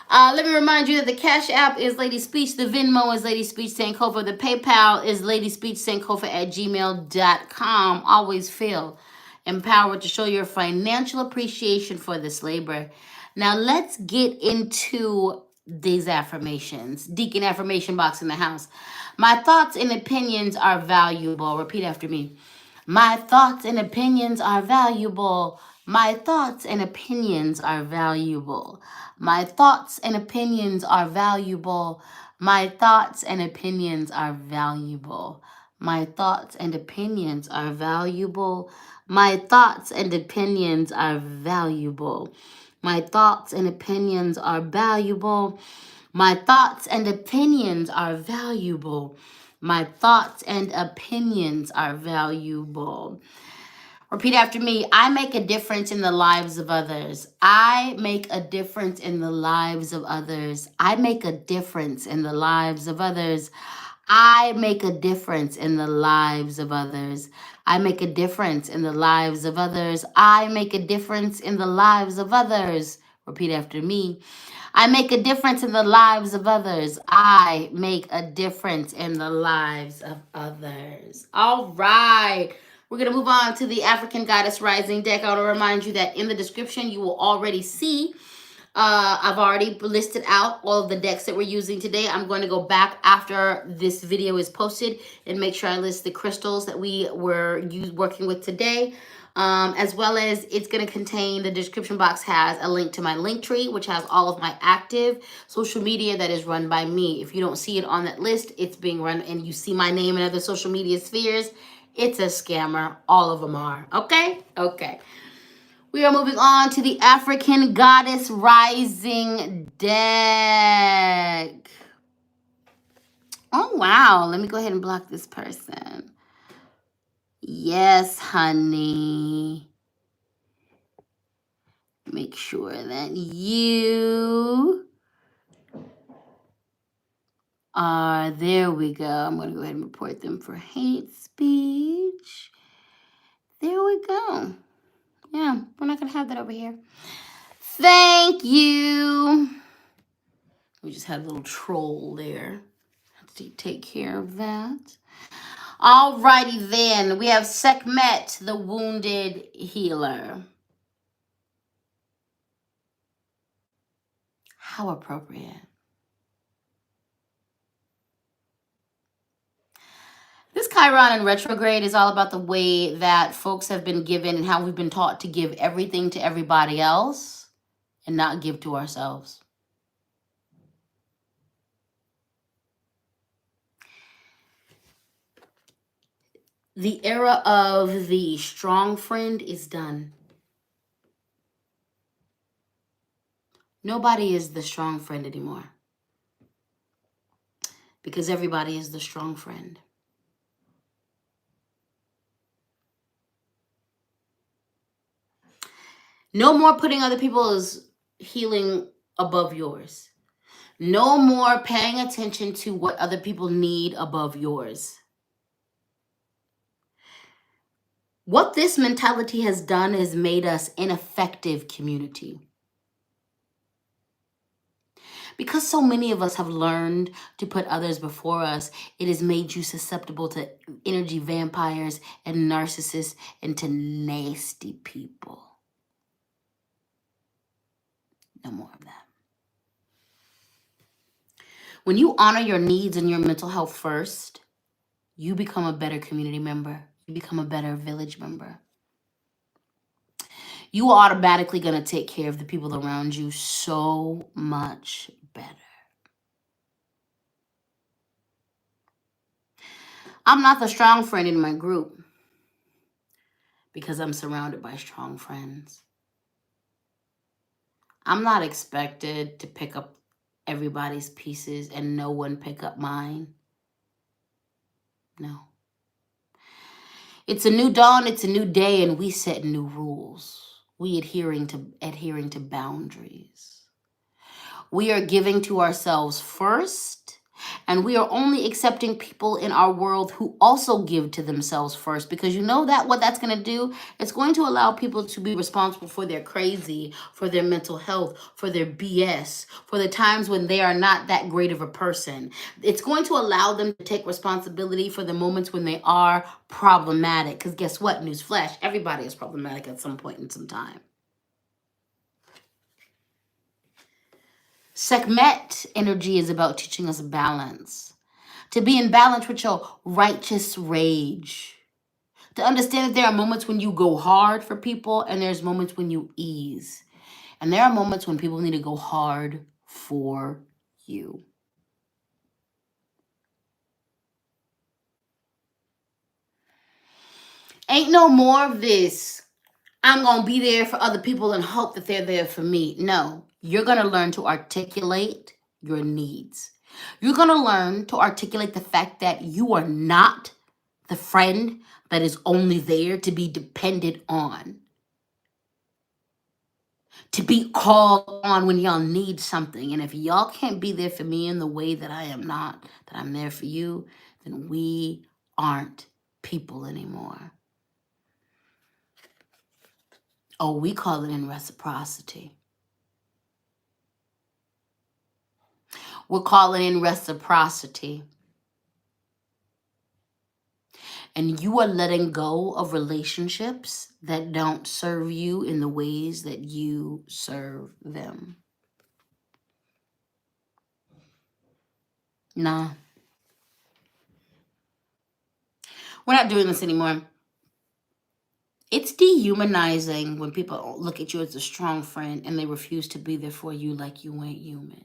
Let me remind you that the Cash App is LadySpeech. The Venmo is LadySpeech Sankofa. The PayPal is LadySpeechSankofa@gmail.com. Always feel empowered to show your financial appreciation for this labor. Now let's get into these affirmations. Deacon affirmation box in the house. My thoughts and opinions are valuable. Repeat after me. My thoughts and opinions are valuable. My thoughts and opinions are valuable. My thoughts and opinions are valuable. My thoughts and opinions are valuable. My thoughts and opinions are valuable. My thoughts and opinions are valuable. My thoughts and opinions are valuable. My thoughts and opinions are valuable. My thoughts and opinions are valuable. Repeat after me. I make a difference in the lives of others. I make a difference in the lives of others. I make a difference in the lives of others. I make a difference in the lives of others. I make a difference in the lives of others. I make a difference in the lives of others. Repeat after me. I make a difference in the lives of others. I make a difference in the lives of others. All right. We're going to move on to the African Goddess Rising deck. I want to remind you that in the description, you will already see I've already listed out all of the decks that we're using today. I'm going to go back after this video is posted and make sure I list the crystals that we were working with today. As well as it's going to contain, the description box has a link to my link tree, which has all of my active social media that is run by me. If you don't see it on that list, it's being run and you see my name in other social media spheres, it's a scammer. All of them are. Okay? Okay. We are moving on to the African Goddess Rising deck. Oh, wow. Let me go ahead and block this person. Yes, honey. Make sure that you are, there we go. I'm going to go ahead and report them for hate speech. There we go. Yeah, we're not going to have that over here. Thank you. We just had a little troll there. Have to take care of that. Alrighty then. We have Sekhmet, the wounded healer. How appropriate. This Chiron in retrograde is all about the way that folks have been given and how we've been taught to give everything to everybody else and not give to ourselves. The era of the strong friend is done. Nobody is the strong friend anymore because everybody is the strong friend. No more putting other people's healing above yours. No more paying attention to what other people need above yours. What this mentality has done is made us ineffective community. Because so many of us have learned to put others before us, it has made you susceptible to energy vampires and narcissists and to nasty people. No more of that. When you honor your needs and your mental health first, you become a better community member. You become a better village member. You are automatically going to take care of the people around you so much better. I'm not the strong friend in my group because I'm surrounded by strong friends. I'm not expected to pick up everybody's pieces and no one pick up mine. No. It's a new dawn, it's a new day, and we set new rules. We adhering to boundaries. We are giving to ourselves first, and we are only accepting people in our world who also give to themselves first, because you know that what that's going to do, it's going to allow people to be responsible for their crazy, for their mental health, for their BS, for the times when they are not that great of a person. It's going to allow them to take responsibility for the moments when they are problematic, because guess what, newsflash, everybody is problematic at some point in some time. Sekhmet energy is about teaching us balance. To be in balance with your righteous rage. To understand that there are moments when you go hard for people and there's moments when you ease. And there are moments when people need to go hard for you. Ain't no more of this, I'm going to be there for other people and hope that they're there for me. No, you're going to learn to articulate your needs. You're going to learn to articulate the fact that you are not the friend that is only there to be depended on, to be called on when y'all need something. And if y'all can't be there for me in the way that I am not, that I'm there for you, then we aren't people anymore. Oh, we call it in reciprocity. We're calling in reciprocity. And you are letting go of relationships that don't serve you in the ways that you serve them. Nah. We're not doing this anymore. It's dehumanizing when people look at you as a strong friend and they refuse to be there for you like you ain't human.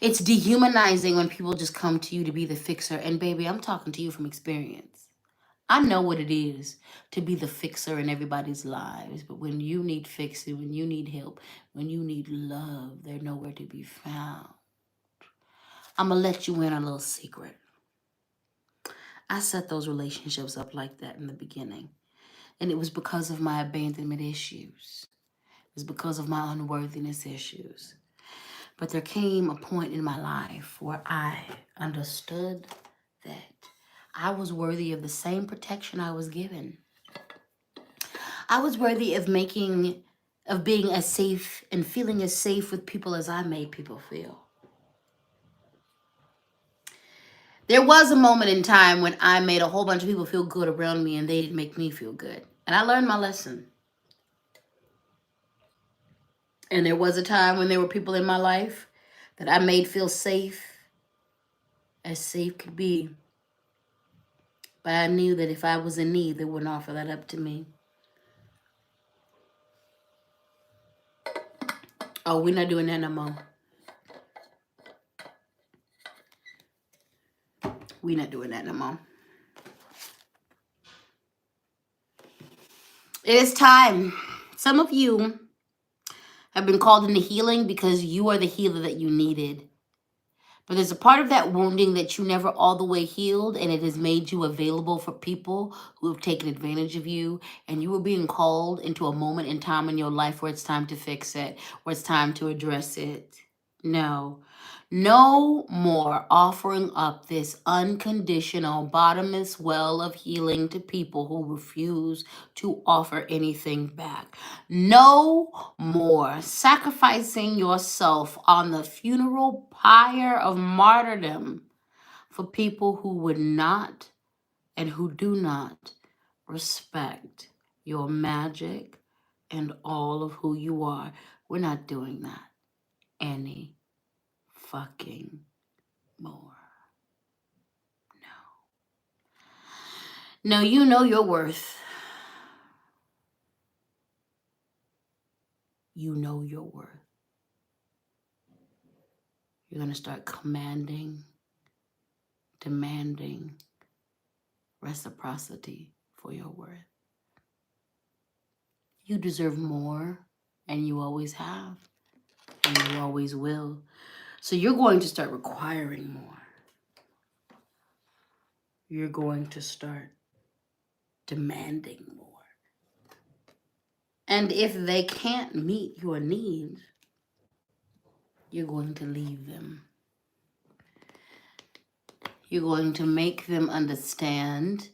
It's dehumanizing when people just come to you to be the fixer. And baby, I'm talking to you from experience. I know what it is to be the fixer in everybody's lives. But when you need fixing, when you need help, when you need love, they're nowhere to be found. I'm going to let you in a little secret. I set those relationships up like that in the beginning. And it was because of my abandonment issues. It was because of my unworthiness issues. But there came a point in my life where I understood that I was worthy of the same protection I was given. I was worthy of being as safe and feeling as safe with people as I made people feel. There was a moment in time when I made a whole bunch of people feel good around me and they didn't make me feel good. And I learned my lesson. And there was a time when there were people in my life that I made feel safe, as safe could be. But I knew that if I was in need, they wouldn't offer that up to me. Oh, we're not doing that no more. We're not doing that no more. It is time. Some of you have been called into healing because you are the healer that you needed. But there's a part of that wounding that you never all the way healed, and it has made you available for people who have taken advantage of you, and you were being called into a moment in time in your life where it's time to fix it, where it's time to address it. No more offering up this unconditional bottomless well of healing to people who refuse to offer anything back. No more sacrificing yourself on the funeral pyre of martyrdom for people who would not and who do not respect your magic and all of who you are. We're not doing that any fucking more. No, you know your worth. You know your worth. You're going to start commanding, demanding reciprocity for your worth. You deserve more And you always have. And you always will. So you're going to start requiring more. You're going to start demanding more. And if they can't meet your needs, you're going to leave them. You're going to make them understand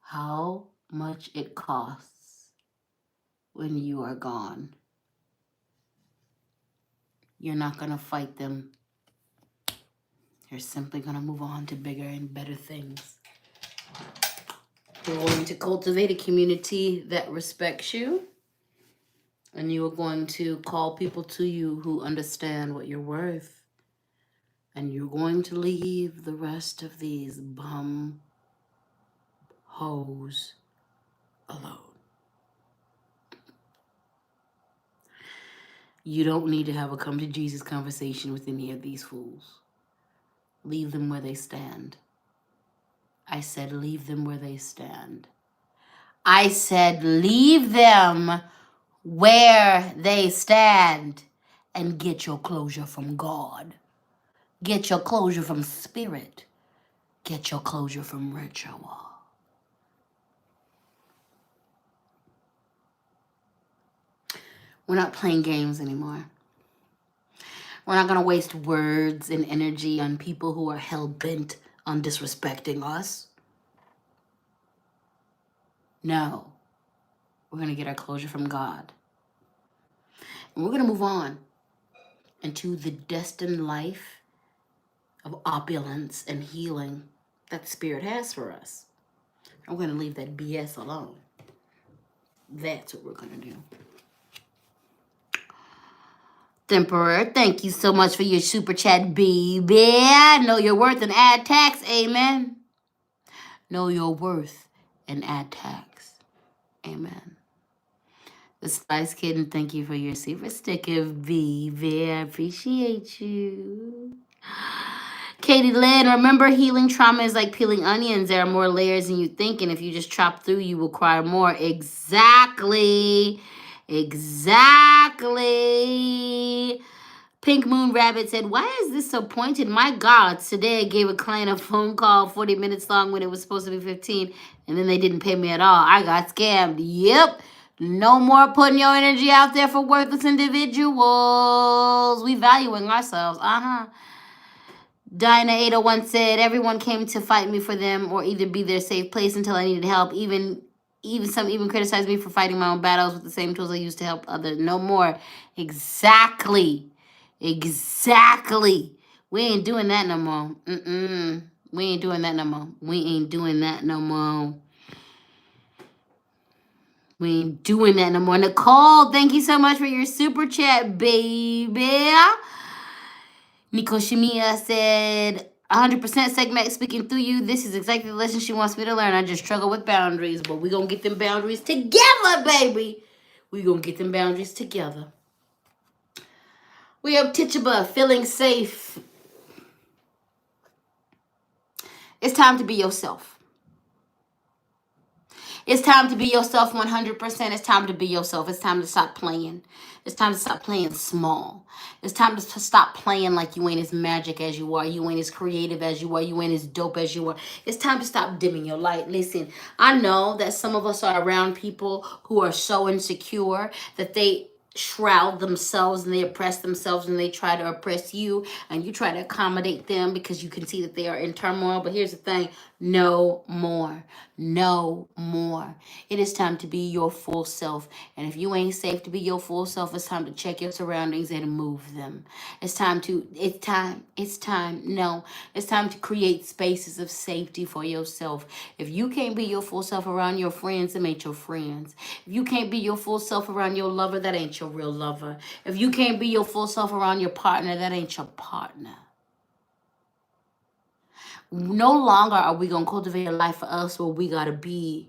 how much it costs when you are gone. You're not going to fight them. You're simply going to move on to bigger and better things. You're going to cultivate a community that respects you. And you are going to call people to you who understand what you're worth. And you're going to leave the rest of these bum hoes alone. You don't need to have a come to Jesus conversation with any of these fools. Leave them where they stand. I said leave them where they stand. I said leave them where they stand and get your closure from God. Get your closure from spirit. Get your closure from ritual. We're not playing games anymore. We're not going to waste words and energy on people who are hell-bent on disrespecting us. No. We're going to get our closure from God. And we're going to move on into the destined life of opulence and healing that the Spirit has for us. And we're going to leave that BS alone. That's what we're going to do. Emperor, thank you so much for your super chat, baby. I know your worth and add tax. Amen. Know your worth and add tax. Amen. The Spice Kitten, thank you for your super sticker, baby. I appreciate you. Katie Lynn, remember healing trauma is like peeling onions. There are more layers than you think, and if you just chop through, you will require more. Exactly. Exactly. Pink Moon Rabbit said, why is this so pointed? My God, today I gave a client a phone call 40 minutes long when it was supposed to be 15, and then they didn't pay me at all. I got scammed. Yep. No more putting your energy out there for worthless individuals. We valuing ourselves. Dinah 801 said, everyone came to fight me for them or either be their safe place until I needed help. Even some even criticized me for fighting my own battles with the same tools I used to help others. No more. Exactly. Exactly. We ain't doing that no more. We ain't doing that no more. We ain't doing that no more. We ain't doing that no more. Nicole, thank you so much for your super chat, baby. Nico Shimia said, 100% segment speaking through you. This is exactly the lesson she wants me to learn. I just struggle with boundaries, but we going to get them boundaries together, baby. We going to get them boundaries together. We have Tituba, feeling safe. It's time to be yourself. It's time to be yourself 100%. It's time to be yourself. It's time to stop playing. It's time to stop playing small. It's time to stop playing like you ain't as magic as you are. You ain't as creative as you are. You ain't as dope as you are. It's time to stop dimming your light. Listen, I know that some of us are around people who are so insecure that they shroud themselves and they oppress themselves and they try to oppress you and you try to accommodate them because you can see that they are in turmoil. But here's the thing, no more. No more. It is time to be your full self. And if you ain't safe to be your full self, it's time to check your surroundings and move them. It's time to create spaces of safety for yourself. If you can't be your full self around your friends, them ain't your friends. If you can't be your full self around your lover, that ain't your real lover. If you can't be your full self around your partner, that ain't your partner. No longer are we going to cultivate a life for us where we got to be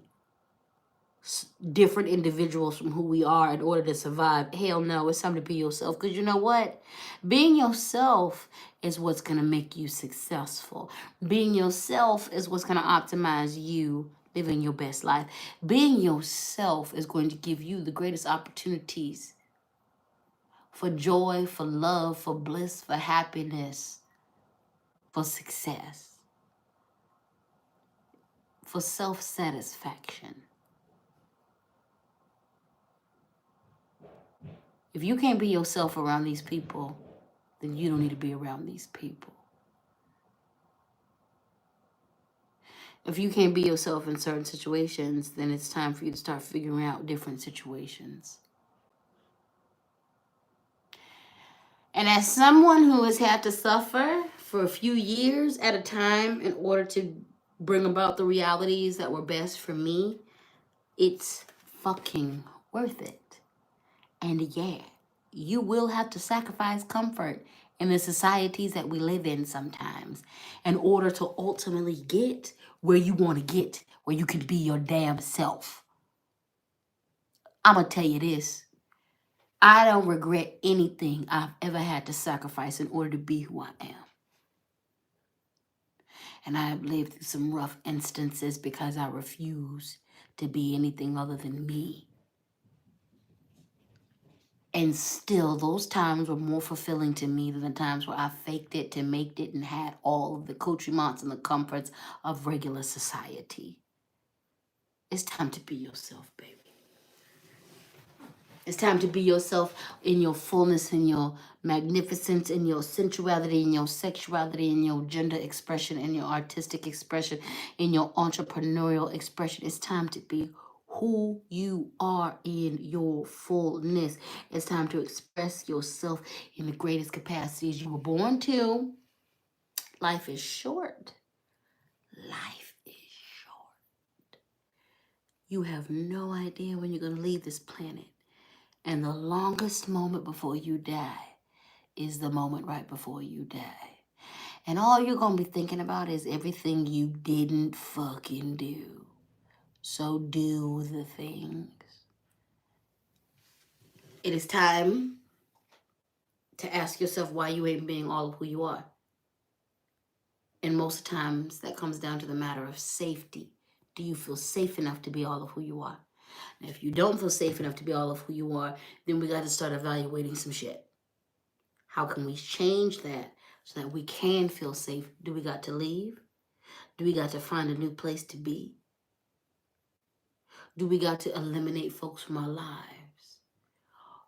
different individuals from who we are in order to survive. Hell no, it's time to be yourself. Because you know what? Being yourself is what's going to make you successful. Being yourself is what's going to optimize you, living your best life. Being yourself is going to give you the greatest opportunities for joy, for love, for bliss, for happiness, for success, for self-satisfaction. If you can't be yourself around these people, then you don't need to be around these people. If you can't be yourself in certain situations, then it's time for you to start figuring out different situations. And as someone who has had to suffer for a few years at a time in order to bring about the realities that were best for me, it's fucking worth it. And yeah, you will have to sacrifice comfort in the societies that we live in sometimes in order to ultimately get where you want to get, where you can be your damn self. I'm going to tell you this. I don't regret anything I've ever had to sacrifice in order to be who I am. And I have lived through some rough instances because I refuse to be anything other than me. And still, those times were more fulfilling to me than the times where I faked it to make it and had all of the accoutrements and the comforts of regular society. It's time to be yourself, baby. It's time to be yourself in your fullness, in your magnificence, in your sensuality, in your sexuality, in your gender expression, in your artistic expression, in your entrepreneurial expression. It's time to be who you are in your fullness. It's time to express yourself in the greatest capacities you were born to. Life is short. Life is short. You have no idea when you're going to leave this planet. And the longest moment before you die is the moment right before you die. And all you're going to be thinking about is everything you didn't fucking do. So do the things. It is time to ask yourself why you ain't being all of who you are. And most times that comes down to the matter of safety. Do you feel safe enough to be all of who you are? Now, if you don't feel safe enough to be all of who you are, then we got to start evaluating some shit. How can we change that so that we can feel safe? Do we got to leave? Do we got to find a new place to be? Do we got to eliminate folks from our lives?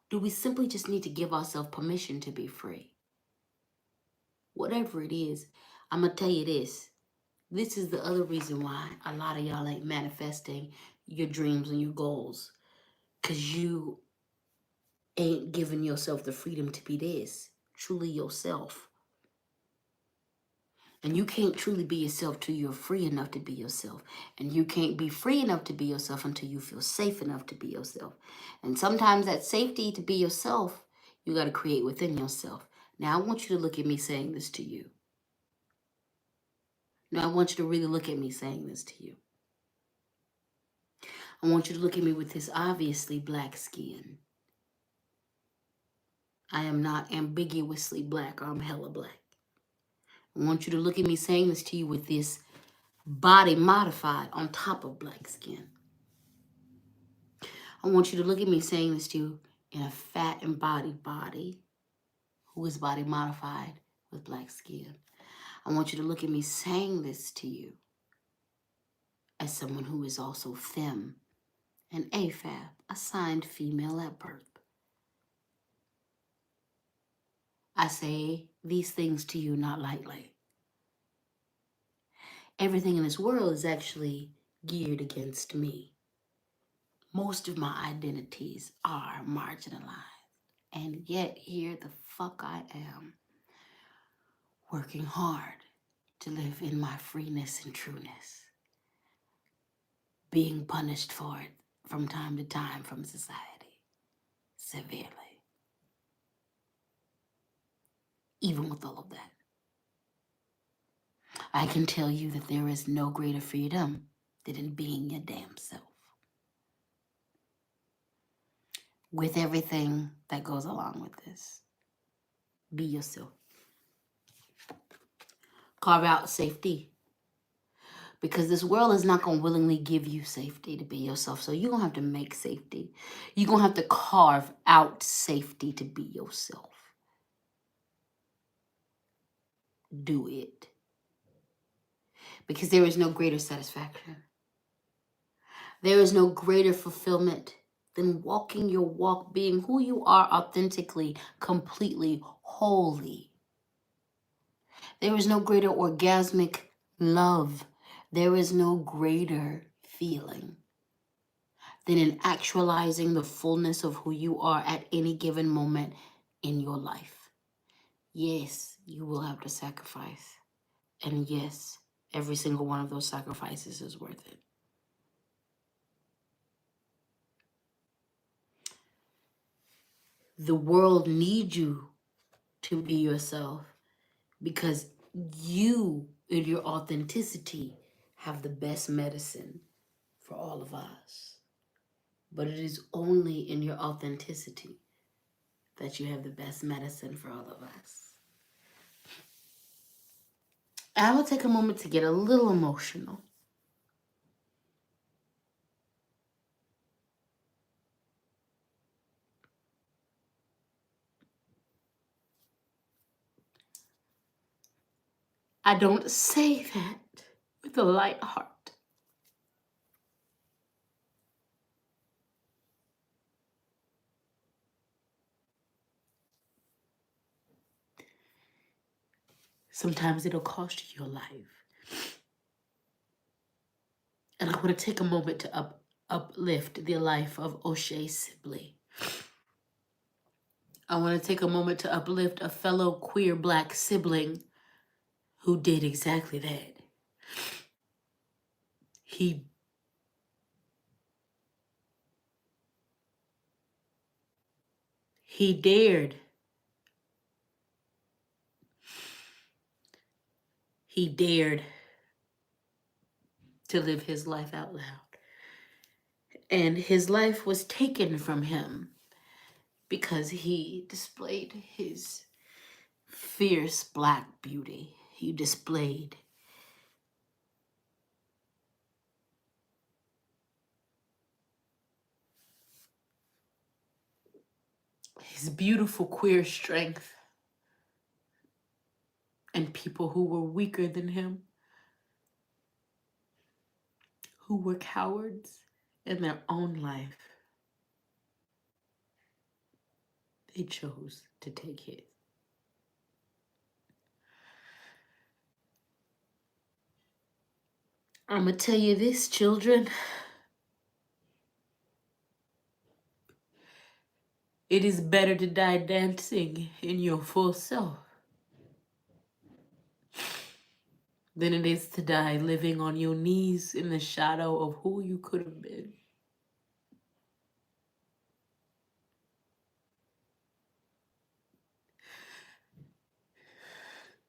Do we simply just need to give ourselves permission to be free? Whatever it is, I'm going to tell you this. This is the other reason why a lot of y'all ain't manifesting your dreams and your goals. Because you ain't giving yourself the freedom to be this, truly yourself. And you can't truly be yourself till you're free enough to be yourself. And you can't be free enough to be yourself until you feel safe enough to be yourself. And sometimes that safety to be yourself, you got to create within yourself. Now, I want you to look at me saying this to you. Now, I want you to really look at me saying this to you. I want you to look at me with this obviously black skin. I am not ambiguously black. I'm hella black. I want you to look at me saying this to you with this body modified on top of black skin. I want you to look at me saying this to you in a fat embodied body who is body modified with black skin. I want you to look at me saying this to you as someone who is also femme and AFAB, assigned female at birth. I say these things to you not lightly. Everything in this world is actually geared against me. Most of my identities are marginalized. And yet here the fuck I am, working hard to live in my freeness and trueness, being punished for it from time to time from society, severely. Even with all of that, I can tell you that there is no greater freedom than in being your damn self. With everything that goes along with this, be yourself. Carve out safety. because this world is not going to willingly give you safety to be yourself. So you're going to have to make safety. You're going to have to carve out safety to be yourself. Do it. Because there is no greater satisfaction. There is no greater fulfillment than walking your walk, being who you are authentically, completely, wholly. There is no greater orgasmic love. There is no greater feeling than in actualizing the fullness of who you are at any given moment in your life. Yes, you will have to sacrifice. And yes, every single one of those sacrifices is worth it. The world needs you to be yourself because you, in your authenticity, have the best medicine for all of us. But it is only in your authenticity that you have the best medicine for all of us. I will take a moment to get a little emotional. I don't say that with a light heart. Sometimes it'll cost you your life. And I want to take a moment to uplift the life of O'Shea Sibley. I want to take a moment to uplift a fellow queer Black sibling who did exactly that. He dared. He dared to live his life out loud. And his life was taken from him because he displayed his fierce Black beauty. He displayed his beautiful queer strength. And people who were weaker than him, who were cowards in their own life, they chose to take his. I'm going to tell you this, children. It is better to die dancing in your full self than it is to die living on your knees in the shadow of who you could have been.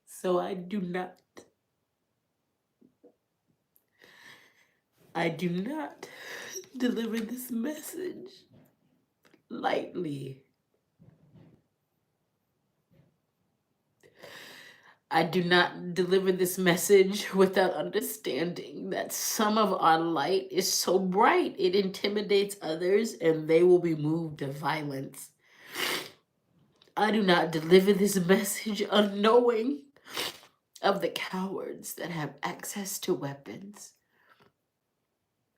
So I do not deliver this message lightly. I do not deliver this message without understanding that some of our light is so bright it intimidates others and they will be moved to violence. I do not deliver this message unknowing of the cowards that have access to weapons.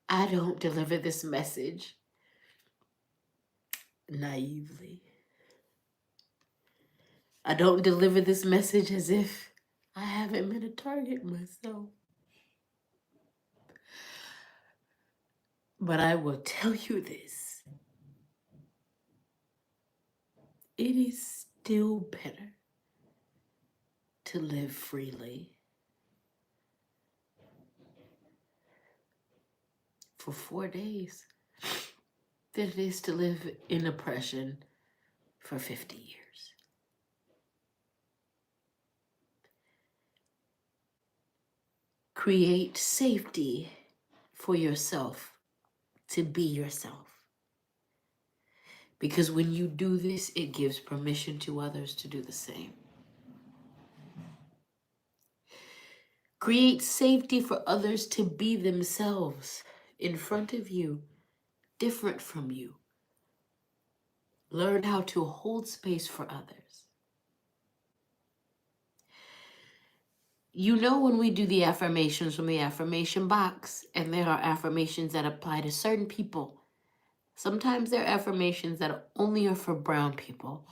I don't deliver this message naively. I don't deliver this message as if I haven't been a target myself. But I will tell you this. It is still better to live freely for 4 days than it is to live in oppression for 50 years. Create safety for yourself to be yourself. Because when you do this, it gives permission to others to do the same. Create safety for others to be themselves in front of you, different from you. Learn how to hold space for others. You know, when we do the affirmations from the affirmation box, and there are affirmations that apply to certain people. Sometimes there are affirmations that only are for brown people.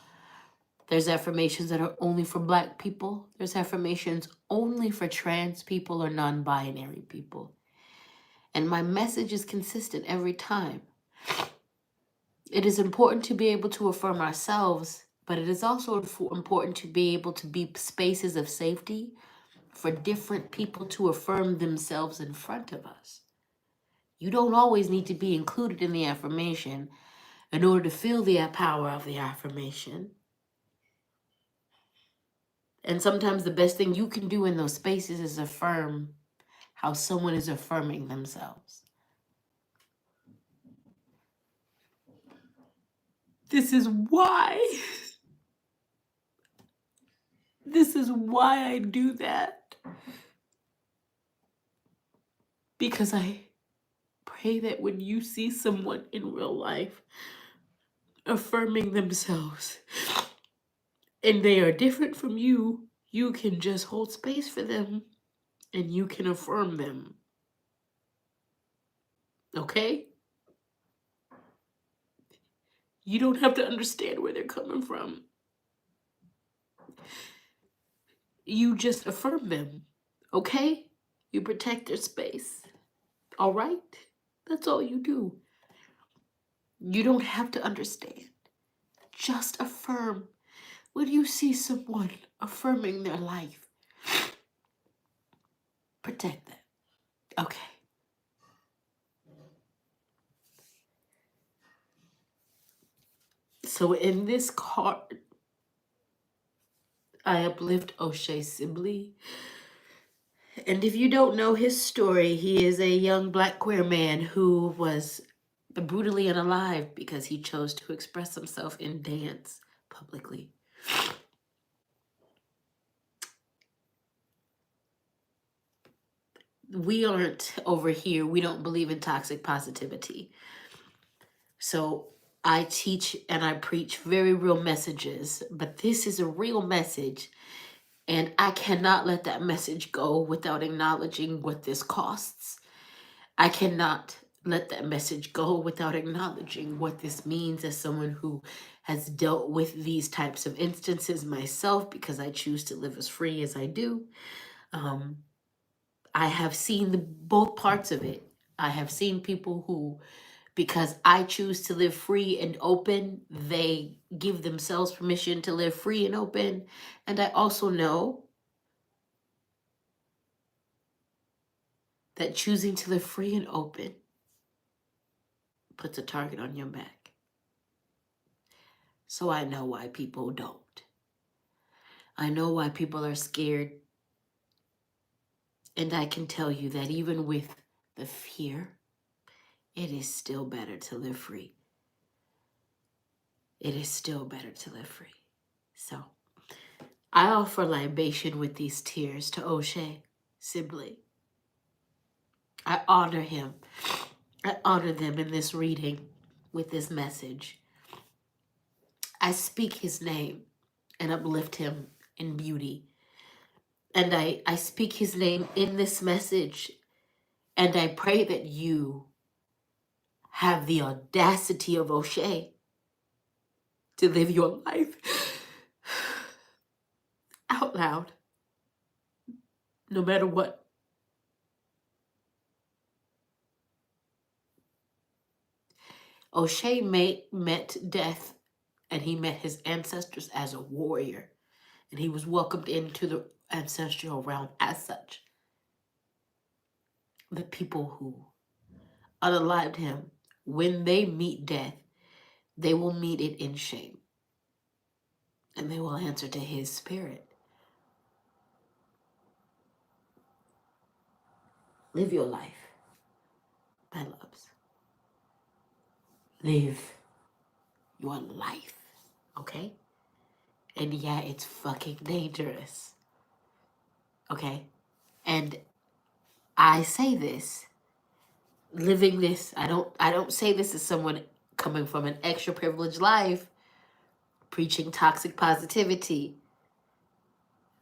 There's affirmations that are only for Black people. There's affirmations only for trans people or non-binary people. And my message is consistent every time. It is important to be able to affirm ourselves, but it is also important to be able to be spaces of safety for different people to affirm themselves in front of us. You don't always need to be included in the affirmation in order to feel the power of the affirmation. And sometimes the best thing you can do in those spaces is affirm how someone is affirming themselves. This is why I do that. Because I pray that when you see someone in real life affirming themselves and they are different from you, you can just hold space for them and you can affirm them. Okay? You don't have to understand where they're coming from. You just affirm them. Okay? You protect their space. All right? That's all you do. You don't have to understand. Just affirm. When you see someone affirming their life, protect them. Okay. So in this card, I uplift O'Shea Sibley. And if you don't know his story, he is a young Black queer man who was brutally unalive because he chose to express himself in dance publicly. We aren't over here. We don't believe in toxic positivity. So I teach and I preach very real messages, but this is a real message. And I cannot let that message go without acknowledging what this costs. I cannot let that message go without acknowledging what this means as someone who has dealt with these types of instances myself, because I choose to live as free as I do. I have seen both parts of it. I have seen people who, because I choose to live free and open, they give themselves permission to live free and open. And I also know that choosing to live free and open puts a target on your back. So I know why people don't. I know why people are scared. And I can tell you that even with the fear, it is still better to live free. It is still better to live free. So I offer libation with these tears to O'Shea Sibley. I honor him. I honor them in this reading with this message. I speak his name and uplift him in beauty. And I speak his name in this message. And I pray that you have the audacity of O'Shea to live your life out loud, no matter what. O'Shea met death, and he met his ancestors as a warrior, and he was welcomed into the ancestral realm as such. The people who unalived him, when they meet death, they will meet it in shame, and they will answer to his spirit. Live your life, my loves. Live your life, okay? And yeah, it's fucking dangerous, okay? And I say this, living this. I don't say this as someone coming from an extra privileged life, preaching toxic positivity.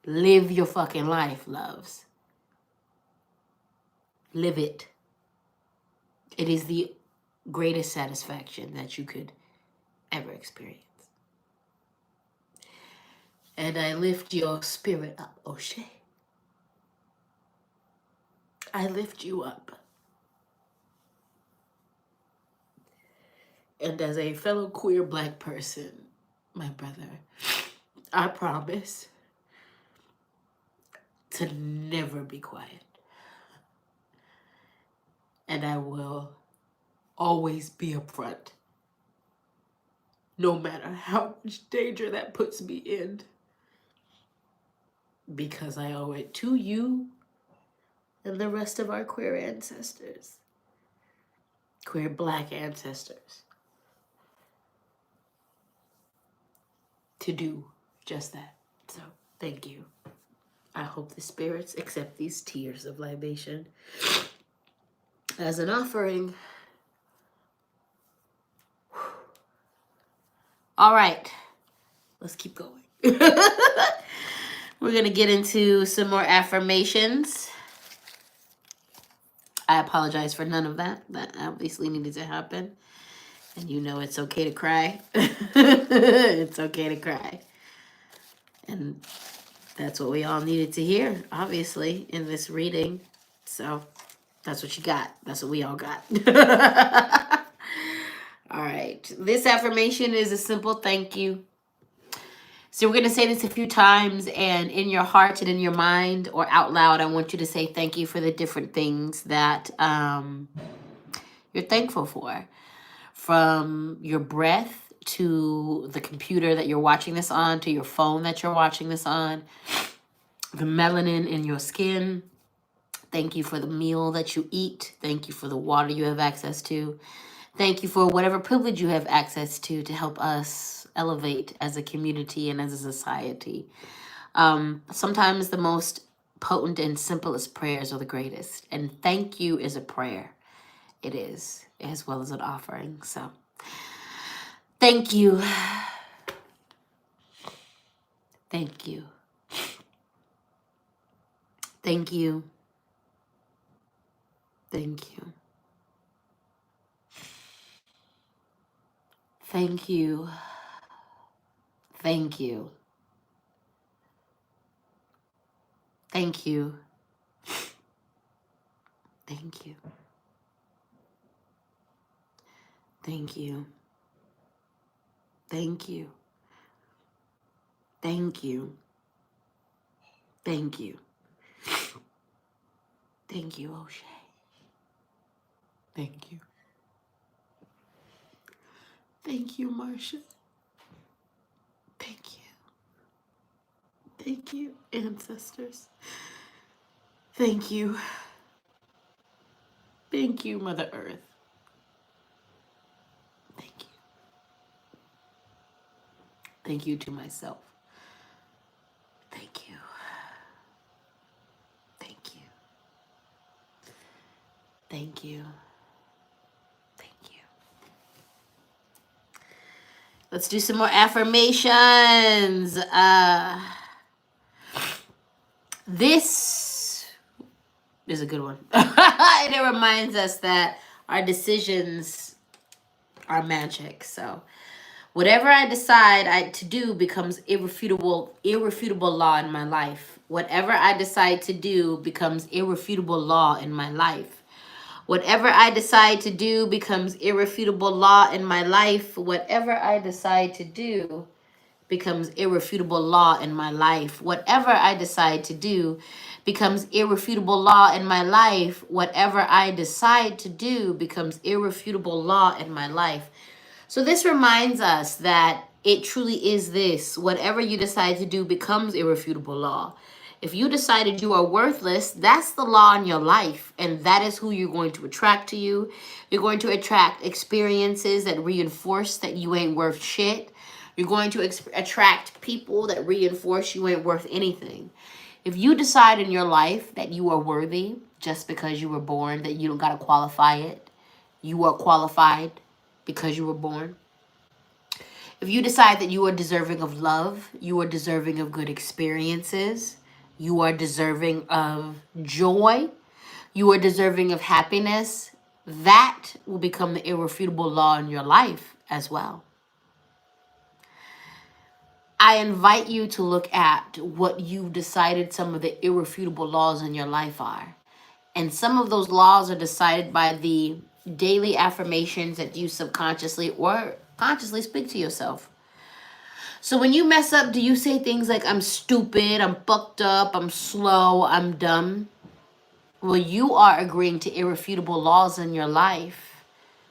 Live your fucking life, loves. Live it. It is the greatest satisfaction that you could ever experience. And I lift your spirit up, O'Shea. I lift you up. And as a fellow queer Black person, my brother, I promise to never be quiet. And I will always be upfront, no matter how much danger that puts me in, because I owe it to you and the rest of our queer ancestors, queer Black ancestors, to do just that. So thank you. I hope the spirits accept these tears of libation as an offering. All right, let's keep going. We're going to get into some more affirmations. I apologize for none of that. That obviously needed to happen. And you know it's okay to cry. It's okay to cry. And that's what we all needed to hear, obviously, in this reading. So that's what you got. That's what we all got. All right. This affirmation is a simple thank you. So we're going to say this a few times, and in your heart and in your mind or out loud, I want you to say thank you for the different things that you're thankful for. From your breath to the computer that you're watching this on, to your phone that you're watching this on, the melanin in your skin. Thank you for the meal that you eat. Thank you for the water you have access to. Thank you for whatever privilege you have access to help us elevate as a community and as a society. Sometimes the most potent and simplest prayers are the greatest. And thank you is a prayer. It is, as well as an offering. So thank you. Thank you. Thank you. Thank you. Thank you. Thank you. Thank you. Thank you. Thank you. Thank you. Thank you. Thank you. Thank you, O'Shea. Thank you. Thank you, Marcia. Thank you. Thank you, ancestors. Thank you. Thank you, Mother Earth. Thank you. Thank you to myself. Thank you. Thank you. Thank you. Thank you. Let's do some more affirmations. This is a good one. And it reminds us that our decisions are magic. So whatever I decide to do becomes irrefutable law in my life. Whatever I decide to do becomes irrefutable law in my life. Whatever I decide to do becomes irrefutable law in my life. Whatever I decide to do becomes irrefutable law in my life. Whatever I decide to do becomes irrefutable law in my life. Whatever I decide to do becomes irrefutable law in my life. So this reminds us that it truly is this. Whatever you decide to do becomes irrefutable law. If you decided you are worthless, that's the law in your life. And that is who you're going to attract to you. You're going to attract experiences that reinforce that you ain't worth shit. You're going to attract people that reinforce you ain't worth anything. If you decide in your life that you are worthy just because you were born, that you don't got to qualify it, you are qualified because you were born. If you decide that you are deserving of love, you are deserving of good experiences, you are deserving of joy, you are deserving of happiness, that will become the irrefutable law in your life as well. I invite you to look at what you've decided some of the irrefutable laws in your life are. And some of those laws are decided by the daily affirmations that you subconsciously or consciously speak to yourself. So when you mess up, do you say things like, I'm stupid, I'm fucked up, I'm slow, I'm dumb? Well, you are agreeing to irrefutable laws in your life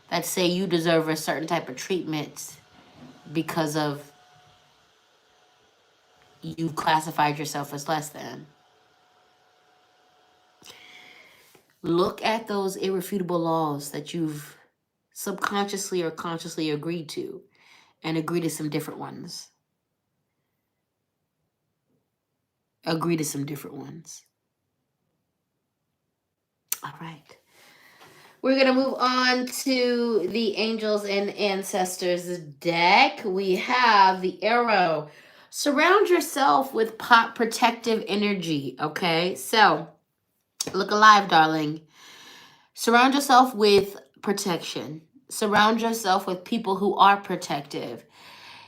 that say you deserve a certain type of treatment because of you've classified yourself as less than. Look at those irrefutable laws that you've subconsciously or consciously agreed to and agree to some different ones. Agree to some different ones. All right. We're going to move on to the Angels and Ancestors deck. We have the Arrow. Surround yourself with protective energy, okay? So, look alive, darling. Surround yourself with protection. Surround yourself with people who are protective.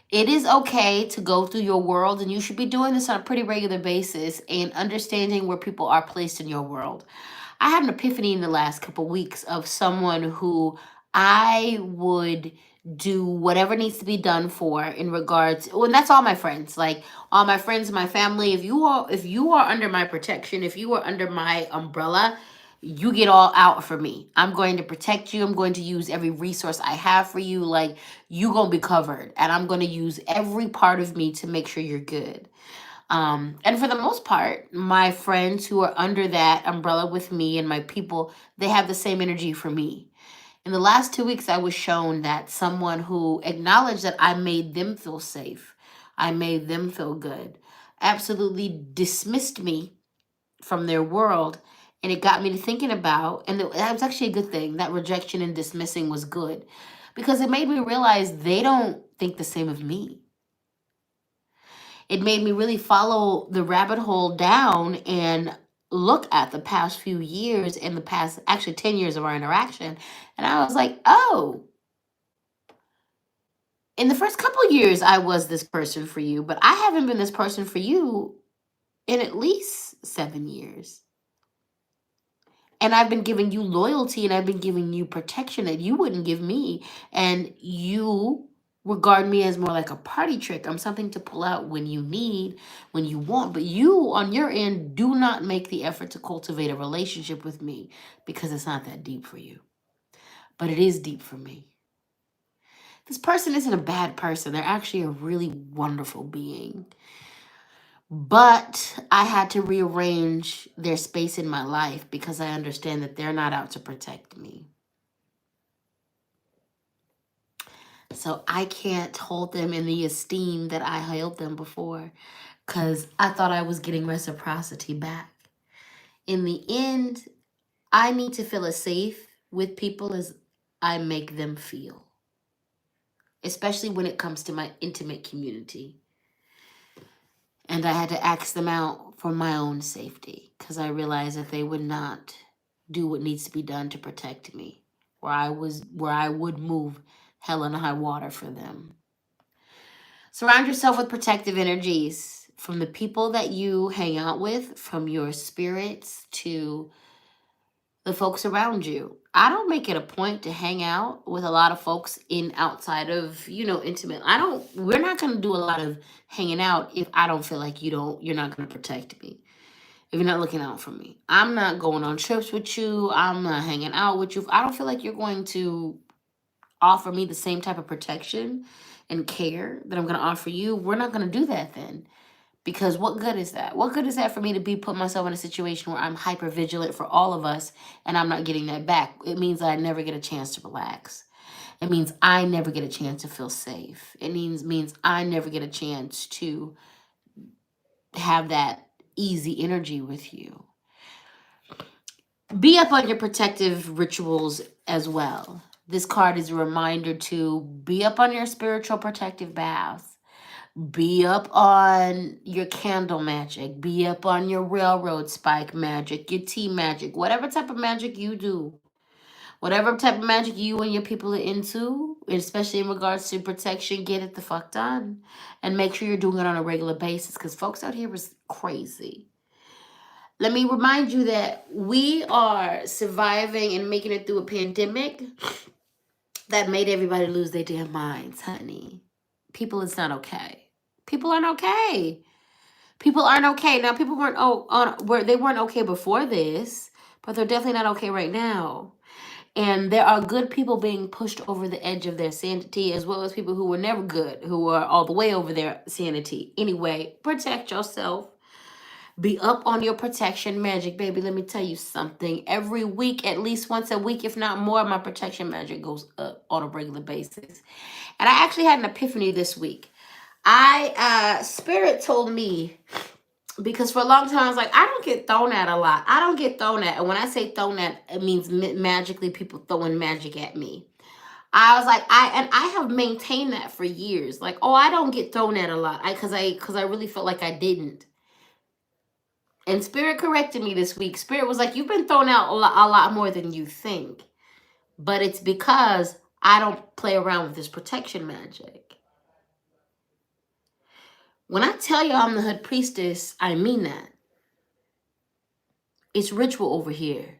It is okay to go through your world, and you should be doing this on a pretty regular basis and understanding where people are placed in your world. I had an epiphany in the last couple weeks of someone who I would do whatever needs to be done for in regards, well, and that's all my friends, like all my friends, my family. If you are under my protection, if you are under my umbrella, you get all out for me. I'm going to protect you. I'm going to use every resource I have for you. Like, you gonna be covered, and I'm going to use every part of me to make sure you're good. And for the most part, my friends who are under that umbrella with me and my people, they have the same energy for me. In the last 2 weeks, I was shown that someone who acknowledged that I made them feel safe, I made them feel good, absolutely dismissed me from their world. And it got me to thinking about, and that was actually a good thing. That rejection and dismissing was good because it made me realize they don't think the same of me. It made me really follow the rabbit hole down and look at the past few years and the past, actually 10 years of our interaction. And I was like, oh, in the first couple years, I was this person for you, but I haven't been this person for you in at least 7 years. And I've been giving you loyalty and I've been giving you protection that you wouldn't give me. And you regard me as more like a party trick. I'm something to pull out when you need, when you want. But you, on your end, do not make the effort to cultivate a relationship with me because it's not that deep for you. But it is deep for me. This person isn't a bad person. They're actually a really wonderful being. But I had to rearrange their space in my life because I understand that they're not out to protect me. So I can't hold them in the esteem that I held them before because I thought I was getting reciprocity back. In the end, I need to feel as safe with people as I make them feel, especially when it comes to my intimate community. And I had to ask them out for my own safety because I realized that they would not do what needs to be done to protect me, where I would move hell and high water for them. Surround yourself with protective energies from the people that you hang out with, from your spirits to the folks around you. I don't make it a point to hang out with a lot of folks in outside of, intimate. We're not going to do a lot of hanging out if I don't feel like you're not going to protect me. If you're not looking out for me. I'm not going on trips with you. I'm not hanging out with you. If I don't feel like you're going to offer me the same type of protection and care that I'm going to offer you, we're not going to do that then. Because what good is that? What good is that for me to put myself in a situation where I'm hyper vigilant for all of us and I'm not getting that back? It means I never get a chance to relax. It means I never get a chance to feel safe. It means I never get a chance to have that easy energy with you. Be up on your protective rituals as well. This card is a reminder to be up on your spiritual protective baths. Be up on your candle magic. Be up on your railroad spike magic, your tea magic, whatever type of magic you do. Whatever type of magic you and your people are into, especially in regards to protection, get it the fuck done. And make sure you're doing it on a regular basis because folks out here is crazy. Let me remind you that we are surviving and making it through a pandemic that made everybody lose their damn minds, honey. People, it's not okay. People aren't okay. People aren't okay. Now, people they weren't okay before this, but they're definitely not okay right now. And there are good people being pushed over the edge of their sanity, as well as people who were never good, who are all the way over their sanity. Anyway, protect yourself. Be up on your protection magic, baby. Let me tell you something. Every week, at least once a week, if not more, my protection magic goes up on a regular basis. And I actually had an epiphany this week. Spirit told me, because for a long time I was like, I don't get thrown at a lot. I don't get thrown at. And when I say thrown at, it means magically people throwing magic at me. I was like, I have maintained that for years. Like, oh, I don't get thrown at a lot. Because I really felt like I didn't. And Spirit corrected me this week. Spirit was like, you've been thrown out a lot more than you think. But it's because I don't play around with this protection magic. When I tell you I'm the Hood Priestess, I mean that. It's ritual over here.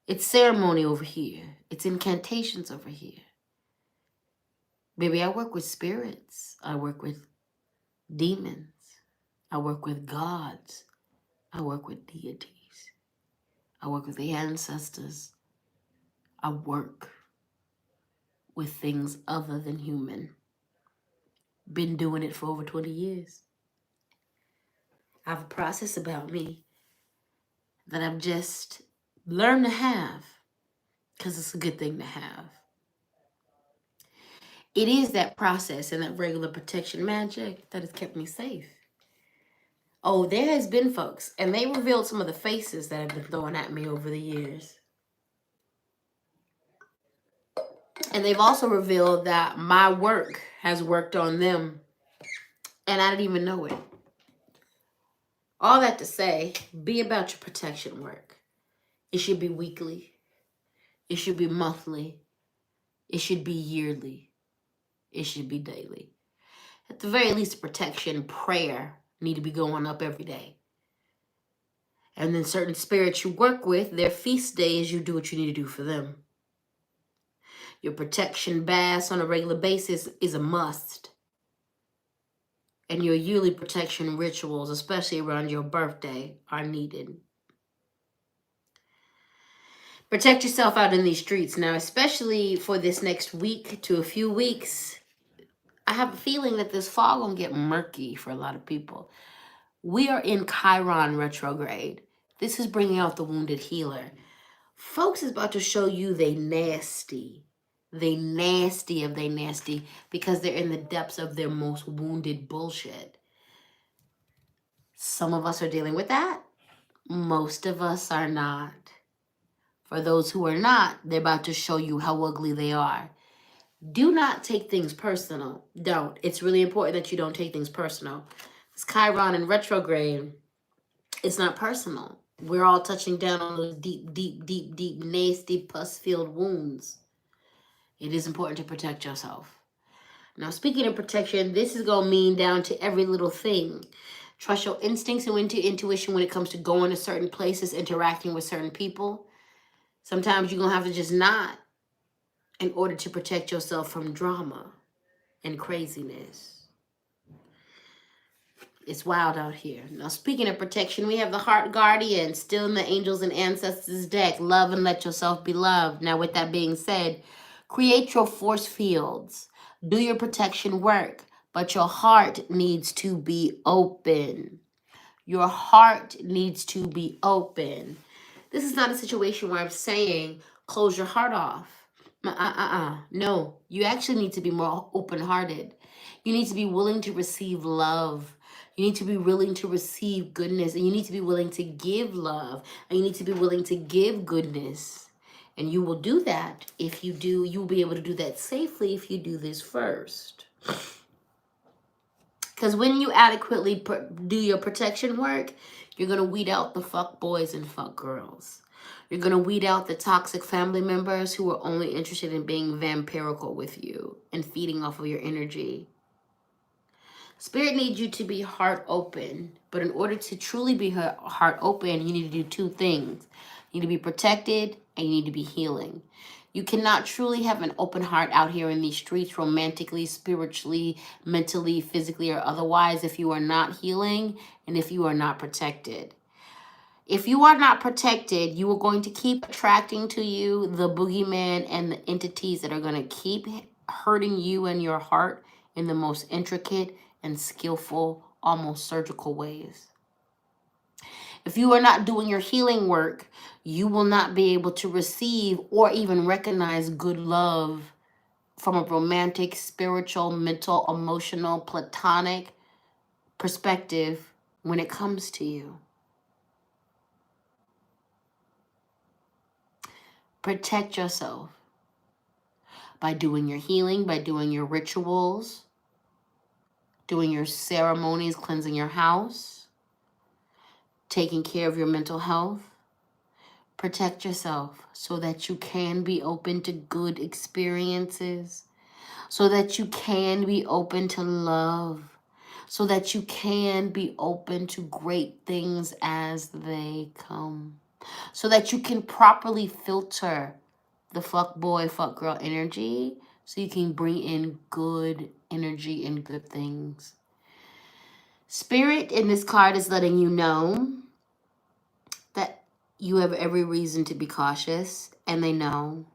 It's ceremony over here. It's incantations over here. Baby, I work with spirits. I work with demons. I work with gods. I work with deities. I work with the ancestors. I work with things other than human. Been doing it for over 20 years. I have a process about me that I've just learned to have because it's a good thing to have. It is that process and that regular protection magic that has kept me safe. Oh, there has been folks, and they revealed some of the faces that have been thrown at me over the years. And they've also revealed that my work has worked on them, and I didn't even know it. All that to say, be about your protection work. It should be weekly. It should be monthly. It should be yearly. It should be daily. At the very least, protection prayer need to be going up every day. And then certain spirits you work with, their feast days, you do what you need to do for them. Your protection baths on a regular basis is a must. And your yearly protection rituals, especially around your birthday, are needed. Protect yourself out in these streets. Now, especially for this next week to a few weeks, I have a feeling that this fall gonna get murky for a lot of people. We are in Chiron retrograde. This is bringing out the wounded healer. Folks is about to show you they nasty. They nasty of they nasty because they're in the depths of their most wounded bullshit. Some of us are dealing with that. Most of us are not. For those who are not, they're about to show you how ugly they are. Do not take things personal. Don't. It's really important that you don't take things personal. It's Chiron in retrograde. It's not personal. We're all touching down on those deep, nasty, pus-filled wounds. It is important to protect yourself. Now, speaking of protection, this is going to mean down to every little thing. Trust your instincts and intuition when it comes to going to certain places, interacting with certain people. Sometimes you're going to have to just not in order to protect yourself from drama and craziness. It's wild out here. Now, speaking of protection, we have the Heart Guardian still in the Angels and Ancestors deck. Love and let yourself be loved. Now, with that being said, create your force fields. Do your protection work, but your heart needs to be open. Your heart needs to be open. This is not a situation where I'm saying close your heart off. No, you actually need to be more open-hearted. You need to be willing to receive love. You need to be willing to receive goodness, and you need to be willing to give love, and you need to be willing to give goodness. And you will do that if you do. You'll be able to do that safely if you do this first. Because when you adequately do your protection work, you're going to weed out the fuck boys and fuck girls. You're going to weed out the toxic family members who are only interested in being vampirical with you and feeding off of your energy. Spirit needs you to be heart open. But in order to truly be heart open, you need to do two things. You need to be protected and you need to be healing. You cannot truly have an open heart out here in these streets, romantically, spiritually, mentally, physically, or otherwise, if you are not healing and if you are not protected. If you are not protected, you are going to keep attracting to you the boogeyman and the entities that are going to keep hurting you and your heart in the most intricate and skillful, almost surgical ways. If you are not doing your healing work, you will not be able to receive or even recognize good love from a romantic, spiritual, mental, emotional, platonic perspective when it comes to you. Protect yourself by doing your healing, by doing your rituals, doing your ceremonies, cleansing your house, taking care of your mental health. Protect yourself so that you can be open to good experiences, so that you can be open to love, so that you can be open to great things as they come, so that you can properly filter the fuck boy, fuck girl energy so you can bring in good energy and good things. Spirit in this card is letting you know that you have every reason to be cautious, and they know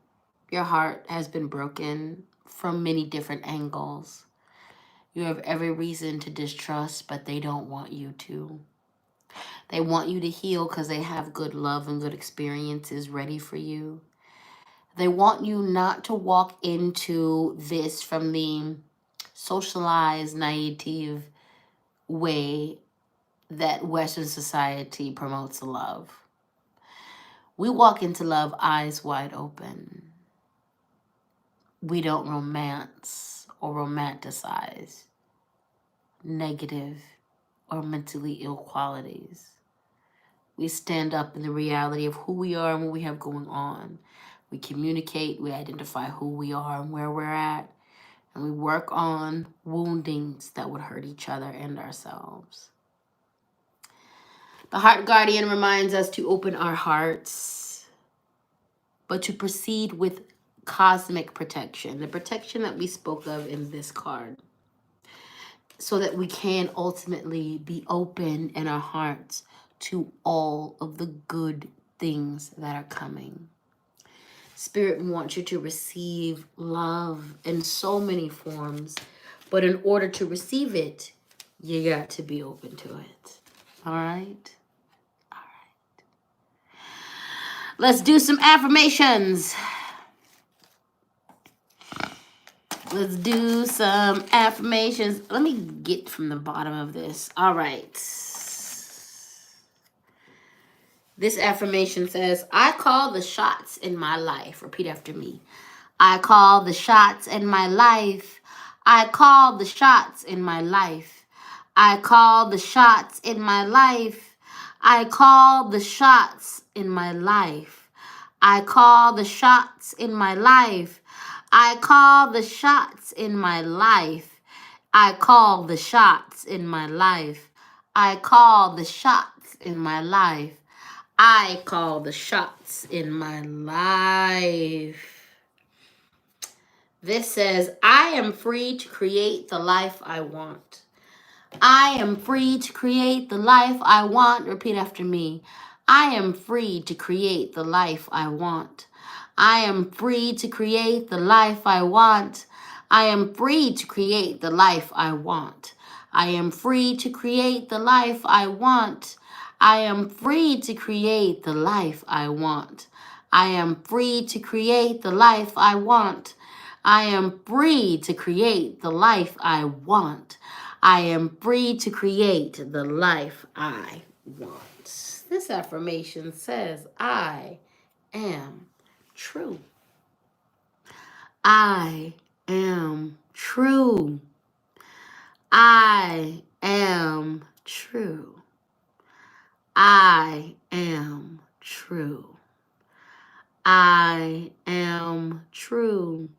your heart has been broken from many different angles. You have every reason to distrust, but they don't want you to. They want you to heal because they have good love and good experiences ready for you. They want you not to walk into this from the socialized, naive way that Western society promotes love. We walk into love eyes wide open. We don't romance or romanticize negative or mentally ill qualities. We stand up in the reality of who we are and what we have going on. We communicate, we identify who we are and where we're at, and we work on woundings that would hurt each other and ourselves. The Heart Guardian reminds us to open our hearts, but to proceed with cosmic protection, the protection that we spoke of in this card, so that we can ultimately be open in our hearts to all of the good things that are coming. Spirit wants you to receive love in so many forms, but in order to receive it, you got to be open to it. All right? All right. Let's do some affirmations. Let's do some affirmations. Let me get from the bottom of this. All right. This affirmation says, I call the shots in my life. Repeat after me. I call the shots in my life. I call the shots in my life. I call the shots in my life. I call the shots in my life. I call the shots in my life. I call the shots in my life. I call the shots in my life. I call the shots in my life. I call the shots in my life. This says, I am free to create the life I want. I am free to create the life I want. Repeat after me. I am free to create the life I want. I am free to create the life I want. I am free to create the life I want. I am free to create the life I want. I am free to create the life I want. I am free to create the life I want. I am free to create the life I want. I am free to create the life I want. This affirmation says, I am true. I am true. I am true. I am true. I am true.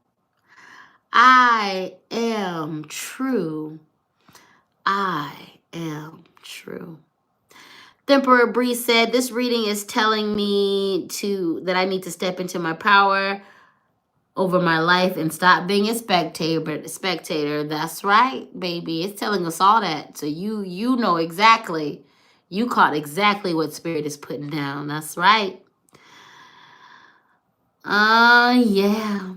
I am true. I am true. The Emperor Bree said, this reading is telling me that I need to step into my power over my life and stop being a spectator. That's right, baby. It's telling us all that. So you know exactly. You caught exactly what Spirit is putting down. That's right. Yeah.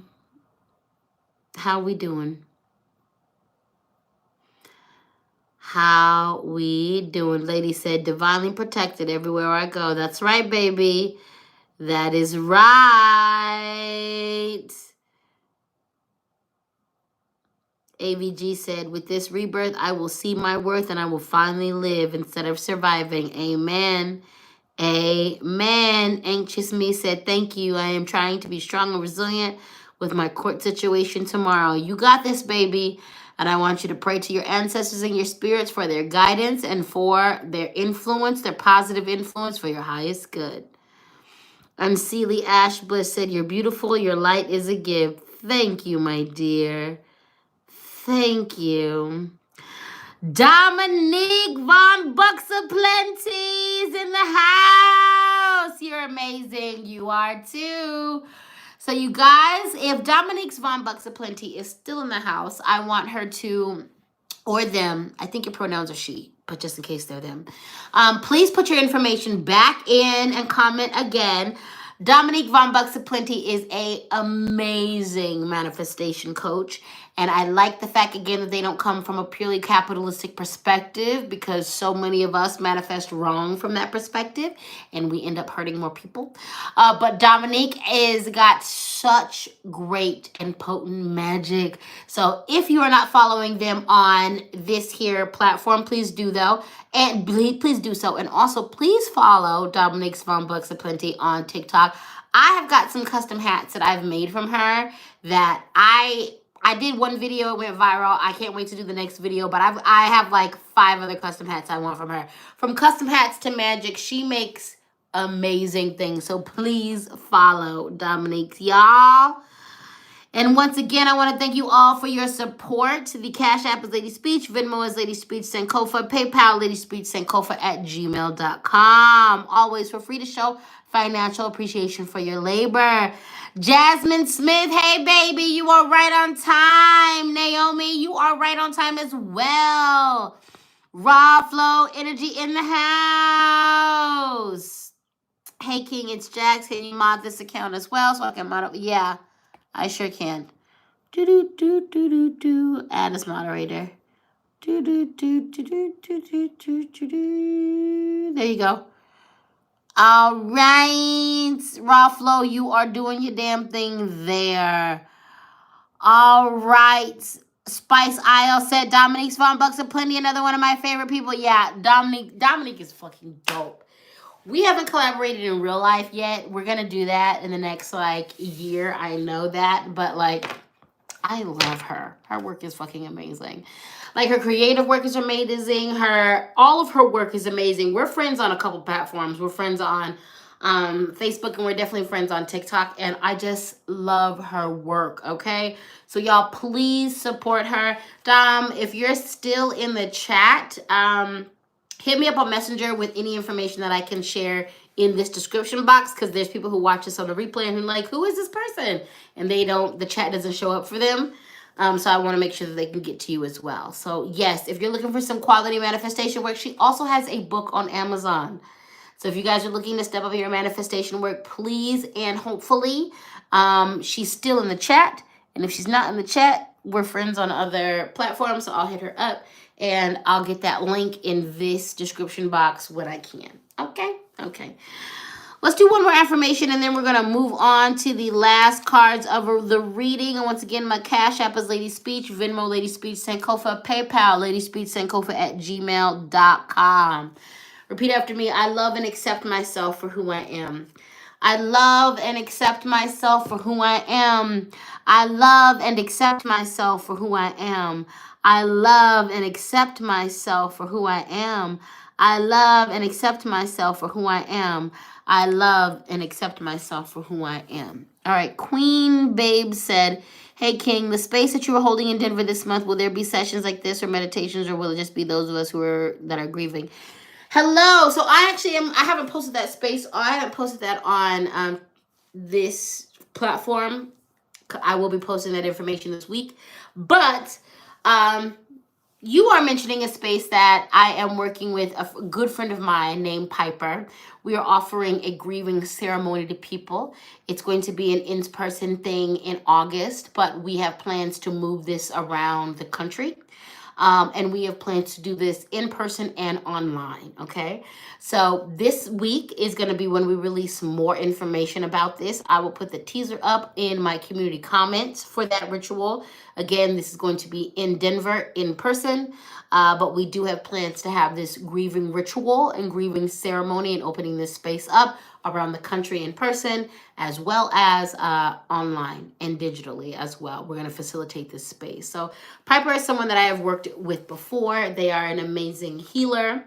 How we doing? How we doing? Lady said, divinely protected everywhere I go. That's right, baby. That is right. AVG said, with this rebirth, I will see my worth and I will finally live instead of surviving. Amen. Amen. Anxious Me said, thank you. I am trying to be strong and resilient with my court situation tomorrow. You got this, baby. And I want you to pray to your ancestors and your spirits for their guidance and for their influence, their positive influence for your highest good. And Celie Ash Bliss said, you're beautiful. Your light is a gift. Thank you, my dear. Thank you. Dominique Von Bucks of Plenty's in the house. You're amazing. You are too. So you guys, if Dominique's Von Bucks of Plenty is still in the house, I want her to, or them, I think your pronouns are she, but just in case they're them, please put your information back in and comment again. Dominique Von Bucks of Plenty is a amazing manifestation coach. And I like the fact, again, that they don't come from a purely capitalistic perspective, because so many of us manifest wrong from that perspective and we end up hurting more people. But Dominique is got such great and potent magic. So if you are not following them on this here platform, please do though. And please do so. And also please follow Dominique's Von Bucks of Plenty on TikTok. I have got some custom hats that I've made from her that I did one video, it went viral. I can't wait to do the next video, but I have like 5 other custom hats I want from her. From custom hats to magic, she makes amazing things. So please follow Dominique, y'all. And once again, I want to thank you all for your support. The Cash App is LadySpeech. Venmo is LadySpeech Sankofa. PayPal, LadySpeech Sankofa @gmail.com. Always feel free to show financial appreciation for your labor. Jasmine Smith, hey baby, you are right on time. Naomi, you are right on time as well. Raw Flow Energy in the house. Hey King, it's Jax. Can you mod this account as well so I can mod it? Yeah, I sure can. Add as moderator. There you go. All right, Raw Flow, you are doing your damn thing there. All right, Spice Isle said Dominique's Von Bucks of Plenty, another one of my favorite people. Yeah, Dominique is fucking dope. We haven't collaborated in real life yet. We're gonna do that in the next like year. I know that, but like, I love her. Her work is fucking amazing. Like, her creative work is amazing. All of her work is amazing. We're friends on a couple platforms. We're friends on Facebook, and we're definitely friends on TikTok. And I just love her work, okay? So y'all, please support her. Dom, if you're still in the chat, hit me up on Messenger with any information that I can share in this description box, because there's people who watch this on the replay and who like, who is this person? And the chat doesn't show up for them. So I want to make sure that they can get to you as well. So yes, if you're looking for some quality manifestation work, she also has a book on Amazon. So if you guys are looking to step up your manifestation work, please and hopefully, she's still in the chat. And if she's not in the chat, we're friends on other platforms, so I'll hit her up and I'll get that link in this description box when I can. Okay? Okay. Let's do one more affirmation and then we're going to move on to the last cards of the reading. And once again, my Cash App is LadySpeech, Venmo, LadySpeech, Sankofa, PayPal, LadySpeech, Sankofa at gmail.com. Repeat after me. I love and accept myself for who I am. I love and accept myself for who I am. I love and accept myself for who I am. I love and accept myself for who I am. I love and accept myself for who I am. I love and accept myself for who I am. All right, Queen Babe said, hey, King, the space that you are holding in Denver this month, will there be sessions like this or meditations, or will it just be those of us that are grieving? Hello. So I haven't posted that space. I haven't posted that on this platform. I will be posting that information this week. But you are mentioning a space that I am working with a good friend of mine named Piper. We are offering a grieving ceremony to people. It's going to be an in-person thing in August, but we have plans to move this around the country. And we have plans to do this in person and online, okay? So this week is going to be when we release more information about this. I will put the teaser up in my community comments for that ritual. Again, this is going to be in Denver in person, but we do have plans to have this grieving ritual and grieving ceremony and opening this space up around the country in person, as well as online and digitally as well. We're going to facilitate this space. So Piper is someone that I have worked with before. They are an amazing healer.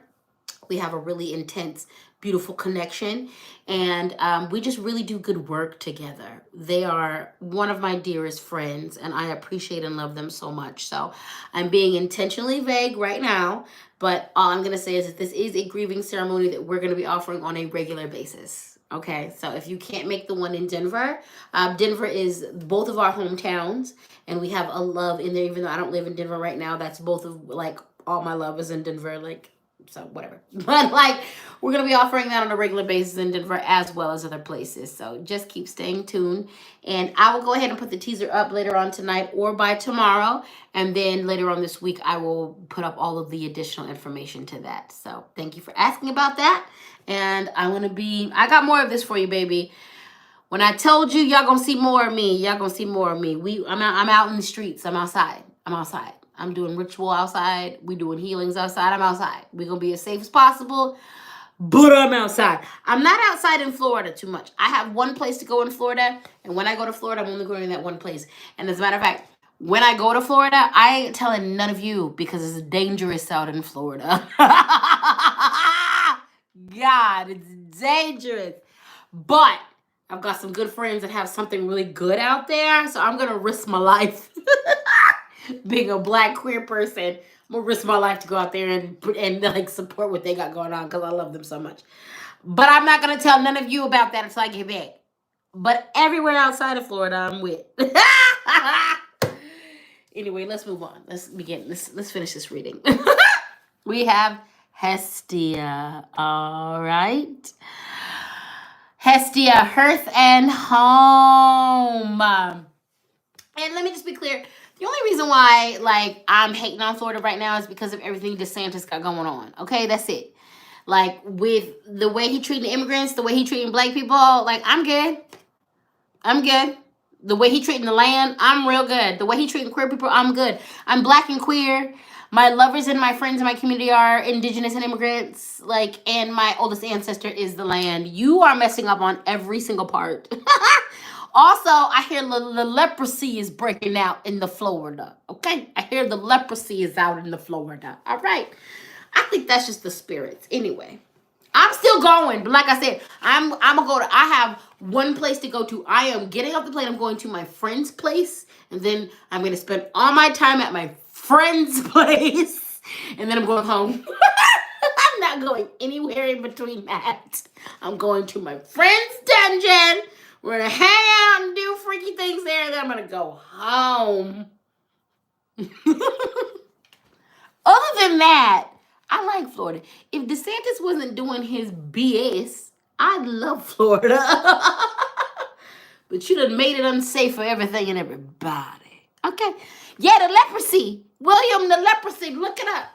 We have a really intense, beautiful connection, and we just really do good work together. They are one of my dearest friends, and I appreciate and love them so much. So I'm being intentionally vague right now, but all I'm going to say is that this is a grieving ceremony that we're going to be offering on a regular basis. Okay, so if you can't make the one in Denver, Denver is both of our hometowns, and we have a love in there, even though I don't live in Denver right now. That's both of, like, all my love is in Denver, like, so whatever. But like, we're going to be offering that on a regular basis in Denver as well as other places. So just keep staying tuned. And I will go ahead and put the teaser up later on tonight or by tomorrow. And then later on this week, I will put up all of the additional information to that. So thank you for asking about that. And I got more of this for you, baby. When I told you, y'all gonna see more of me. Y'all gonna see more of me. I'm out in the streets. I'm outside. I'm doing ritual outside. We doing healings outside. I'm outside. We're going to be as safe as possible, but I'm outside. I'm not outside in Florida too much. I have one place to go in Florida, and when I go to Florida, I'm only going to that one place. And as a matter of fact, when I go to Florida, I ain't telling none of you because it's dangerous out in Florida. God, it's dangerous. But I've got some good friends that have something really good out there, so I'm going to risk my life. Being a Black queer person, I'm gonna risk my life to go out there and like support what they got going on because I love them so much. But I'm not gonna tell none of you about that until I get back. But everywhere outside of Florida, I'm with. Anyway, let's move on. Let's begin. Let's finish this reading. We have Hestia. All right. Hestia, hearth and home. And let me just be clear. The only reason why, like, I'm hating on Florida right now is because of everything DeSantis got going on. Okay, that's it. Like, with the way he treating immigrants, the way he treating Black people, like, I'm good. The way he treating the land, I'm real good. The way he treating queer people, I'm good. I'm Black and queer. My lovers and my friends in my community are indigenous and immigrants. Like, and my oldest ancestor is the land. You are messing up on every single part. Also, I hear the leprosy is breaking out in the Florida. Okay? I hear the leprosy is out in the Florida. All right? I think that's just the spirits. Anyway, I'm still going. But like I said, I'm going to go to, I have one place to go to. I am getting off the plane. I'm going to my friend's place. And then I'm going to spend all my time at my friend's place. And then I'm going home. I'm not going anywhere in between that. I'm going to my friend's dungeon. We're going to hang out and do freaky things there, and then I'm going to go home. Other than that, I like Florida. If DeSantis wasn't doing his BS, I'd love Florida. But you done made it unsafe for everything and everybody. Okay? Yeah, the leprosy. William, the leprosy. Look it up.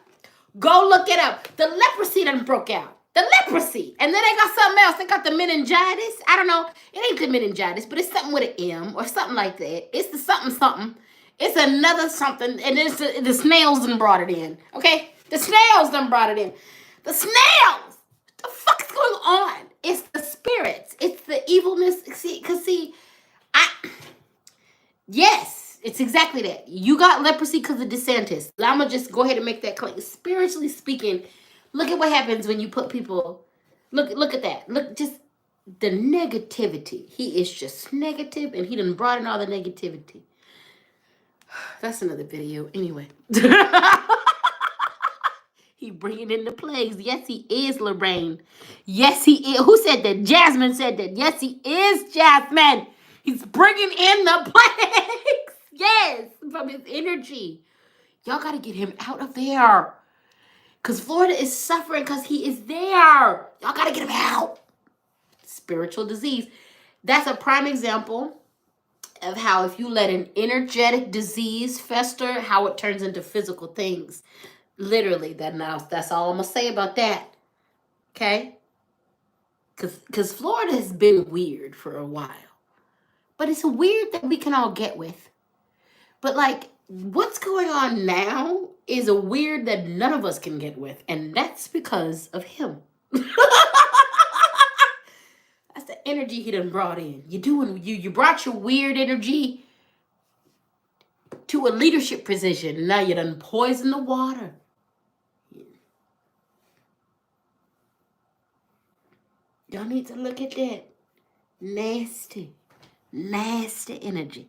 Go look it up. The leprosy done broke out. The leprosy. And then they got something else. They got the meningitis. I don't know. It ain't the meningitis, but it's something with an M or something like that. It's the something something. It's another something. And it's the snails done brought it in. Okay? The snails done brought it in. The snails. What the fuck is going on? It's the spirits. It's the evilness. See, yes, it's exactly that. You got leprosy because of DeSantis. I'm going to just go ahead and make that claim. Spiritually speaking, look at what happens when you put people. Look at that. Look, just the negativity. He is just negative, and he done brought in all the negativity. That's another video. Anyway. He bringing in the plagues. Yes, he is, Lorraine. Yes, he is. Who said that? Jasmine said that. Yes, he is, Jasmine. He's bringing in the plagues. Yes, from his energy. Y'all got to get him out of there. Because Florida is suffering because he is there. Y'all got to get him out. Spiritual disease. That's a prime example of how if you let an energetic disease fester, how it turns into physical things. Literally, that's all I'm going to say about that. Okay? Because Florida has been weird for a while. But it's weird that we can all get with. But like, what's going on now is a weird that none of us can get with. And that's because of him. That's the energy he done brought in. You brought your weird energy to a leadership position. Now you done poison the water. Y'all need to look at that. Nasty energy.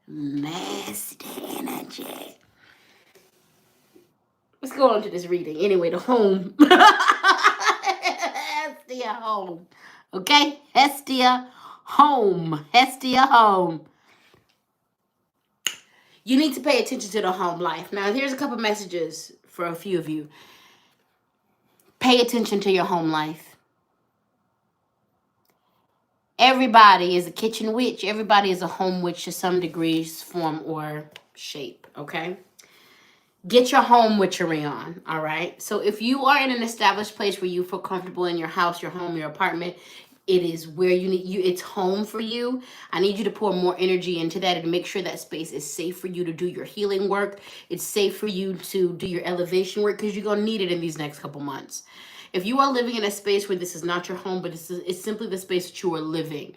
Nasty energy. Let's go on to this reading. Anyway, the home. Hestia home. Okay? Hestia home. Hestia home. You need to pay attention to the home life. Now, here's a couple messages for a few of you. Pay attention to your home life. Everybody is a kitchen witch. Everybody is a home witch to some degree, form, or shape, okay? Get your home witchery on, all right? So if you are in an established place where you feel comfortable in your house, your home, your apartment, it is where it's home for you. I need you to pour more energy into that and make sure that space is safe for you to do your healing work. It's safe for you to do your elevation work because you're going to need it in these next couple months. If you are living in a space where this is not your home, but it's simply the space that you are living,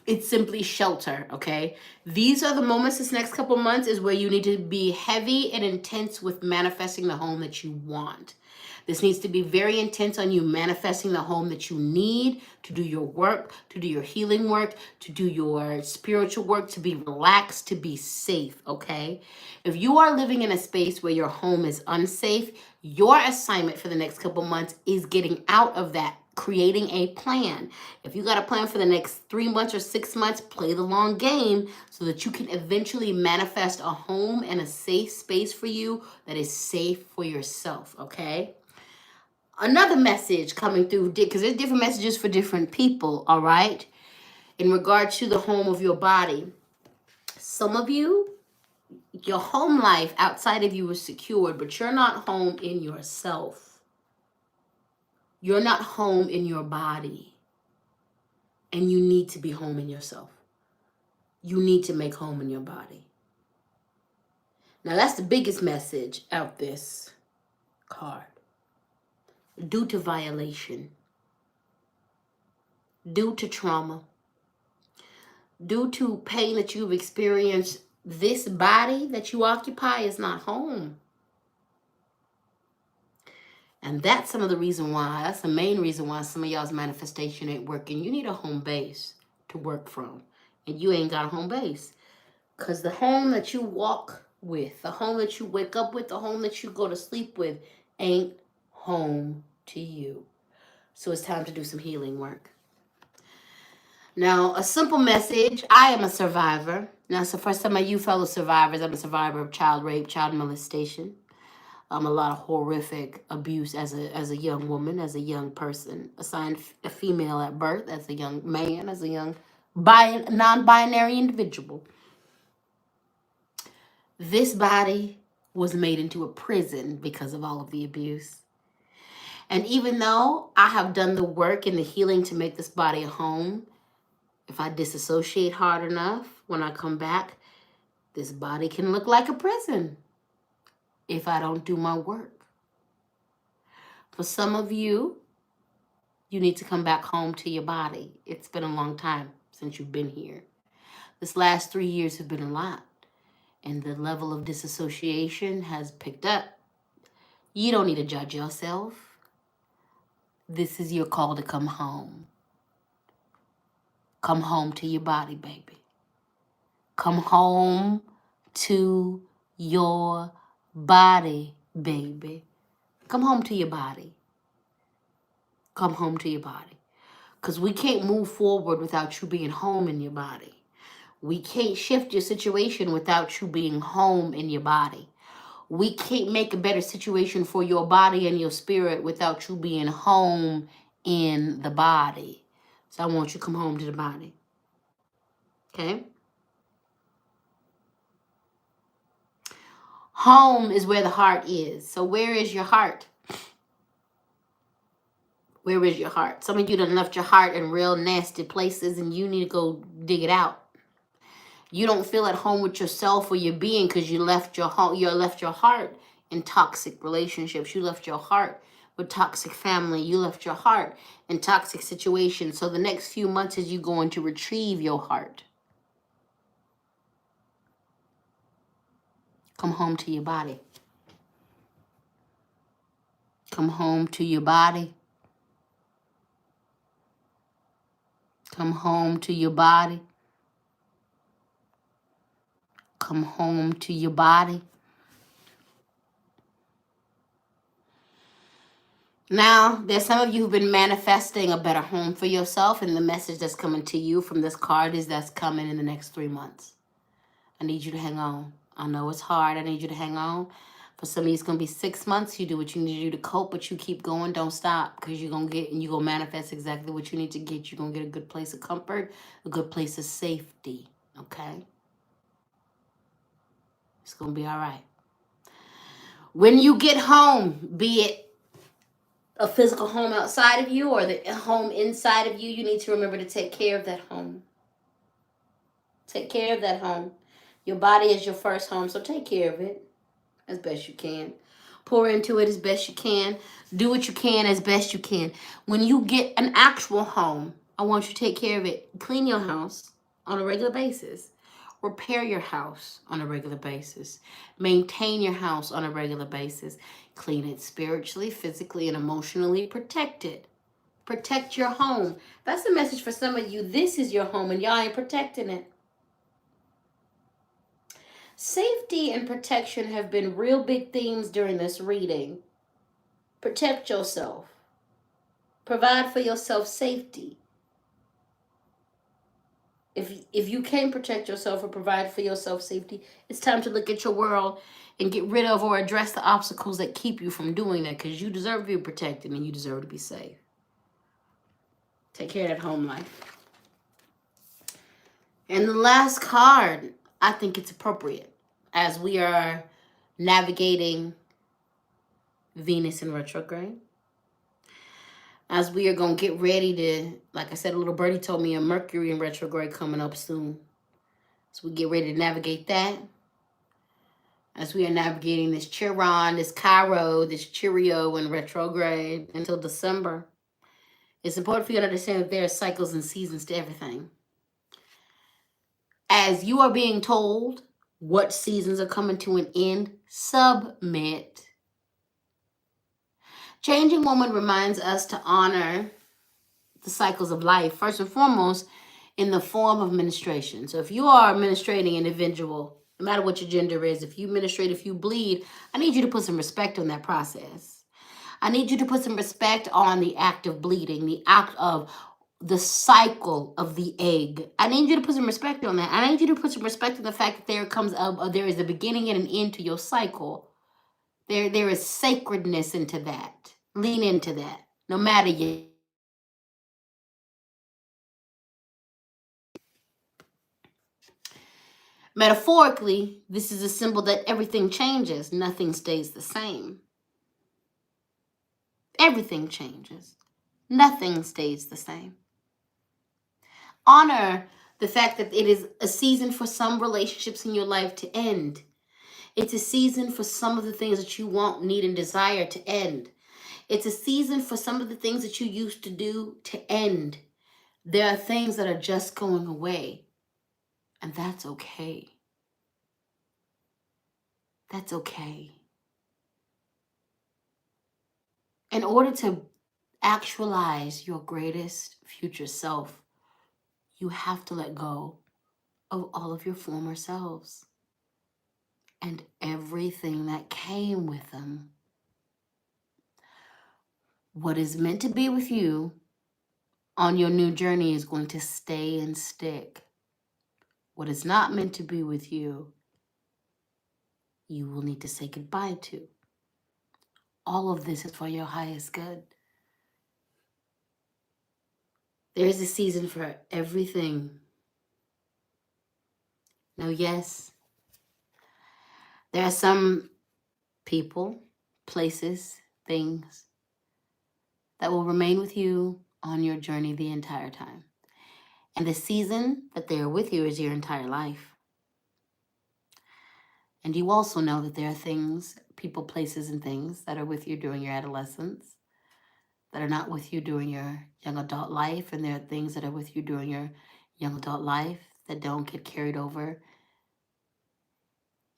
it's simply shelter, okay? These are the moments this next couple months is where you need to be heavy and intense with manifesting the home that you want. This needs to be very intense on you manifesting the home that you need to do your work, to do your healing work, to do your spiritual work, to be relaxed, to be safe, okay? If you are living in a space where your home is unsafe, your assignment for the next couple months is getting out of that, creating a plan. If you got a plan for the next 3 months or 6 months, play the long game so that you can eventually manifest a home and a safe space for you that is safe for yourself, okay? Another message coming through, because there's different messages for different people, all right? In regard to the home of your body. Some of you, your home life outside of you is secured, but you're not home in yourself. You're not home in your body. And you need to be home in yourself. You need to make home in your body. Now, that's the biggest message out this card. Due to violation, due to trauma, due to pain that you've experienced, this body that you occupy is not home. And that's some of the reason why, that's the main reason why some of y'all's manifestation ain't working. You need a home base to work from. And you ain't got a home base. Because the home that you walk with, the home that you wake up with, the home that you go to sleep with, ain't home to you. So it's time to do some healing work. Now, a simple message. I am a survivor. Now, so for some of you fellow survivors, I'm a survivor of child rape, child molestation. A lot of horrific abuse as a young woman, as a young person, assigned a female at birth, as a young man, as a young non-binary individual. This body was made into a prison because of all of the abuse. And even though I have done the work and the healing to make this body a home, if I disassociate hard enough, when I come back, this body can look like a prison if I don't do my work. For some of you, you need to come back home to your body. It's been a long time since you've been here. This last 3 years have been a lot, and the level of disassociation has picked up. You don't need to judge yourself. This is your call to come home. Come home to your body, baby. Come home to your body, baby. Come home to your body. Come home to your body. Because we can't move forward without you being home in your body. We can't shift your situation without you being home in your body. We can't make a better situation for your body and your spirit without you being home in the body. So I want you to come home to the body. Okay? Home is where the heart is. So where is your heart? Where is your heart? Some of you done left your heart in real nasty places and you need to go dig it out. You don't feel at home with yourself or your being because you left your home, you left your heart in toxic relationships. You left your heart with toxic family. You left your heart in toxic situations. So the next few months is you going to retrieve your heart. Come home to your body. Come home to your body. Come home to your body. Come home to your body. Now, there's some of you who've been manifesting a better home for yourself, and the message that's coming to you from this card is that's coming in the next 3 months. I need you to hang on. I know it's hard. I need you to hang on. For some of you, it's going to be 6 months. You do what you need to do to cope, but you keep going. Don't stop, because you're going to get and you're going to manifest exactly what you need to get. You're going to get a good place of comfort, a good place of safety, okay? It's going to be all right. When you get home, be it a physical home outside of you or the home inside of you, you need to remember to take care of that home. Take care of that home. Your body is your first home, so take care of it as best you can. Pour into it as best you can. Do what you can as best you can. When you get an actual home, I want you to take care of it. Clean your house on a regular basis. Repair your house on a regular basis. Maintain your house on a regular basis. Clean it spiritually, physically, and emotionally. Protect it. Protect your home. That's a message for some of you. This is your home and y'all ain't protecting it. Safety and protection have been real big themes during this reading. Protect yourself. Provide for yourself safety. If you can't protect yourself or provide for yourself safety, it's time to look at your world and get rid of or address the obstacles that keep you from doing that, because you deserve to be protected and you deserve to be safe. Take care of that home life. And the last card, I think it's appropriate as we are navigating Venus in retrograde. As we are going to get ready to, like I said, a little birdie told me a Mercury in retrograde coming up soon. So we get ready to navigate that. As we are navigating this Chiron, this Cairo, this Cheerio in retrograde until December. It's important for you to understand that there are cycles and seasons to everything. As you are being told what seasons are coming to an end, submit. Changing Woman reminds us to honor the cycles of life, first and foremost, in the form of ministration. So if you are administrating an individual, no matter what your gender is, if you ministrate, if you bleed, I need you to put some respect on that process. I need you to put some respect on the act of bleeding, the act of the cycle of the egg. I need you to put some respect on that. I need you to put some respect on the fact that there is a beginning and an end to your cycle. There is sacredness into that. Lean into that. No matter your metaphorically, this is a symbol that everything changes. Nothing stays the same. Everything changes. Nothing stays the same. Honor the fact that it is a season for some relationships in your life to end. It's a season for some of the things that you want, need, and desire to end. It's a season for some of the things that you used to do to end. There are things that are just going away, and that's okay. That's okay. In order to actualize your greatest future self, you have to let go of all of your former selves and everything that came with them. What is meant to be with you on your new journey is going to stay and stick. What is not meant to be with you, you will need to say goodbye to. All of this is for your highest good. There is a season for everything. Now, yes, there are some people, places, things that will remain with you on your journey the entire time. And the season that they are with you is your entire life. And you also know that there are things, people, places, and things that are with you during your adolescence, that are not with you during your young adult life. And there are things that are with you during your young adult life that don't get carried over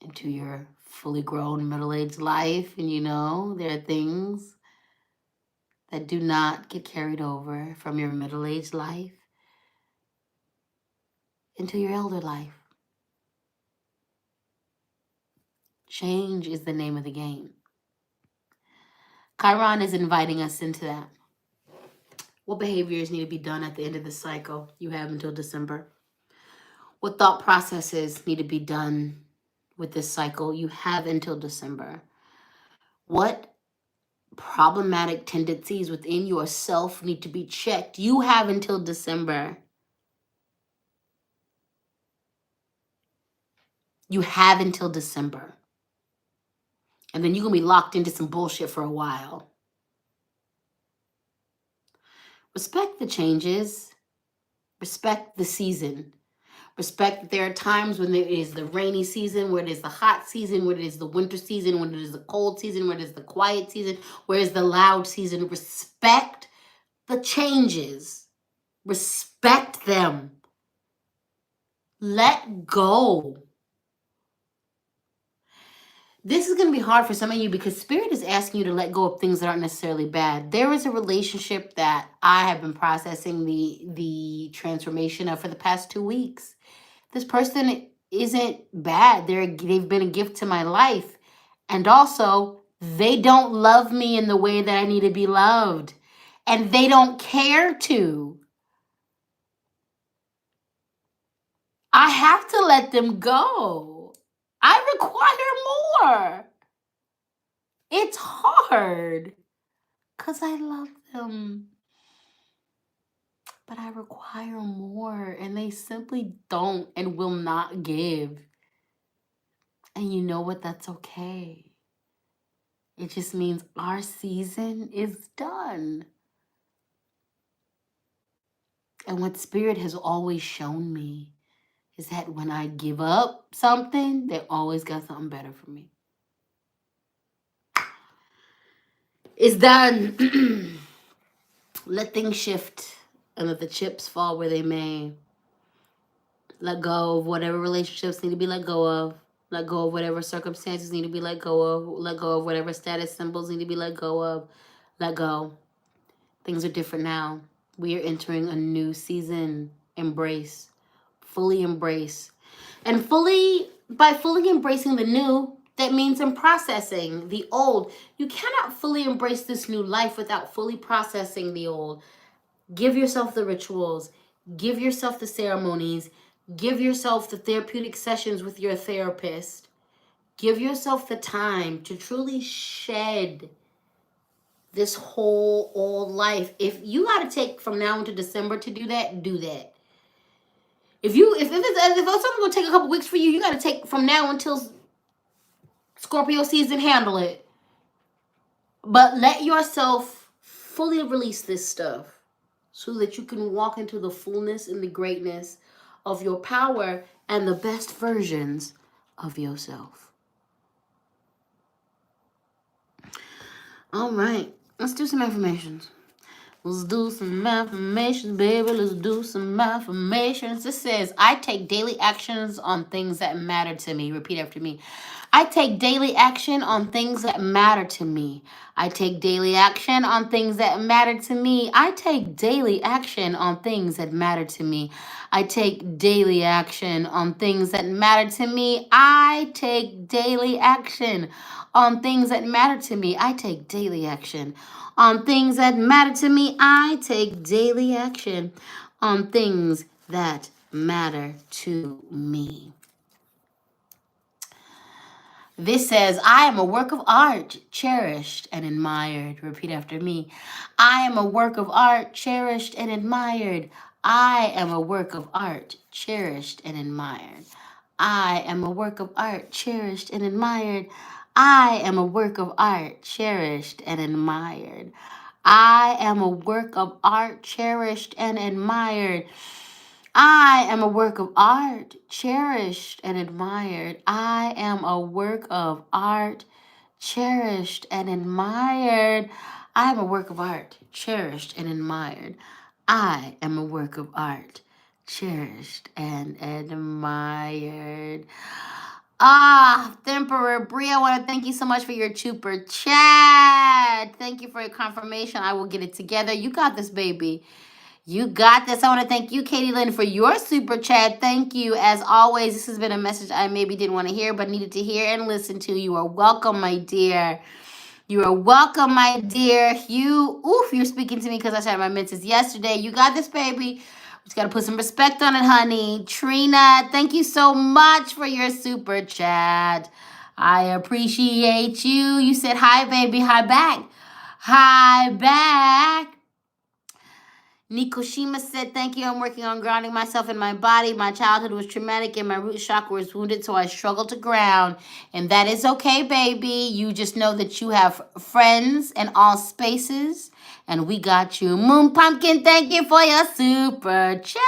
into your fully grown middle-aged life. And there are things that do not get carried over from your middle-aged life into your elder life. Change is the name of the game. Chiron is inviting us into that. What behaviors need to be done at the end of the cycle? You have until December. What thought processes need to be done with this cycle? You have until December. What problematic tendencies within yourself need to be checked? You have until December. You have until December. And then you're going to be locked into some bullshit for a while. Respect the changes. Respect the season. Respect that there are times when there is the rainy season, where it is the hot season, where it is the winter season, when it is the cold season, where it is the quiet season, where it is the loud season. Respect the changes. Respect them. Let go. This is going to be hard for some of you because Spirit is asking you to let go of things that aren't necessarily bad. There is a relationship that I have been processing the transformation of for the past 2 weeks. This person isn't bad. They've been a gift to my life. And also, they don't love me in the way that I need to be loved. And they don't care to. I have to let them go. I require more. It's hard because I love them. But I require more, and they simply don't and will not give. And you know what? That's okay. It just means our season is done. And what Spirit has always shown me is that when I give up something, they always got something better for me. It's done. Let things shift and let the chips fall where they may. Let go of whatever relationships need to be let go of. Let go of whatever circumstances need to be let go of. Let go of whatever status symbols need to be let go of. Let go. Things are different now. We are entering a new season. Embrace. Fully embrace. And by fully embracing the new, that means in processing the old. You cannot fully embrace this new life without fully processing the old. Give yourself the rituals. Give yourself the ceremonies. Give yourself the therapeutic sessions with your therapist. Give yourself the time to truly shed this whole old life. If you got to take from now until December to do that, do that. If it's something going to take a couple weeks for you, you got to take from now until Scorpio season, handle it. But let yourself fully release this stuff so that you can walk into the fullness and the greatness of your power and the best versions of yourself. All right, let's do some affirmations. Let's do some affirmations, baby. Let's do some affirmations. This says, I take daily actions on things that matter to me. Repeat after me. I take daily action on things that matter to me. I take daily action on things that matter to me. I take daily action on things that matter to me. I take daily action on things that matter to me. I take daily action on things that matter to me. I take daily action on things that matter to me. I take daily action on things that matter to me. This says, I am a work of art, cherished and admired. Repeat after me. I am a work of art, cherished and admired. I am a work of art, cherished and admired. I am a work of art, cherished and admired. I am a work of art, cherished and admired. I am a work of art, cherished and admired. I am a work of art, cherished and admired. I am a work of art, cherished and admired. I am a work of art, cherished and admired. I am a work of art, cherished and admired. Emperor Brie, I want to thank you so much for your super chat. Thank you for your confirmation. I will get it together. You got this, baby. You got this. I want to thank you, Katie Lynn, for your super chat. Thank you. As always, this has been a message I maybe didn't want to hear, but needed to hear and listen to. You are welcome, my dear. You are welcome, my dear. You're speaking to me because I started my menses yesterday. You got this, baby. Just got to put some respect on it, honey. Trina, thank you so much for your super chat. I appreciate you. You said hi, baby. Hi back. Hi back. Nikoshima said, thank you. I'm working on grounding myself in my body. My childhood was traumatic and my root chakra was wounded, so I struggle to ground. And that is okay, baby. You just know that you have friends in all spaces. And we got you. Moon Pumpkin, thank you for your super chat.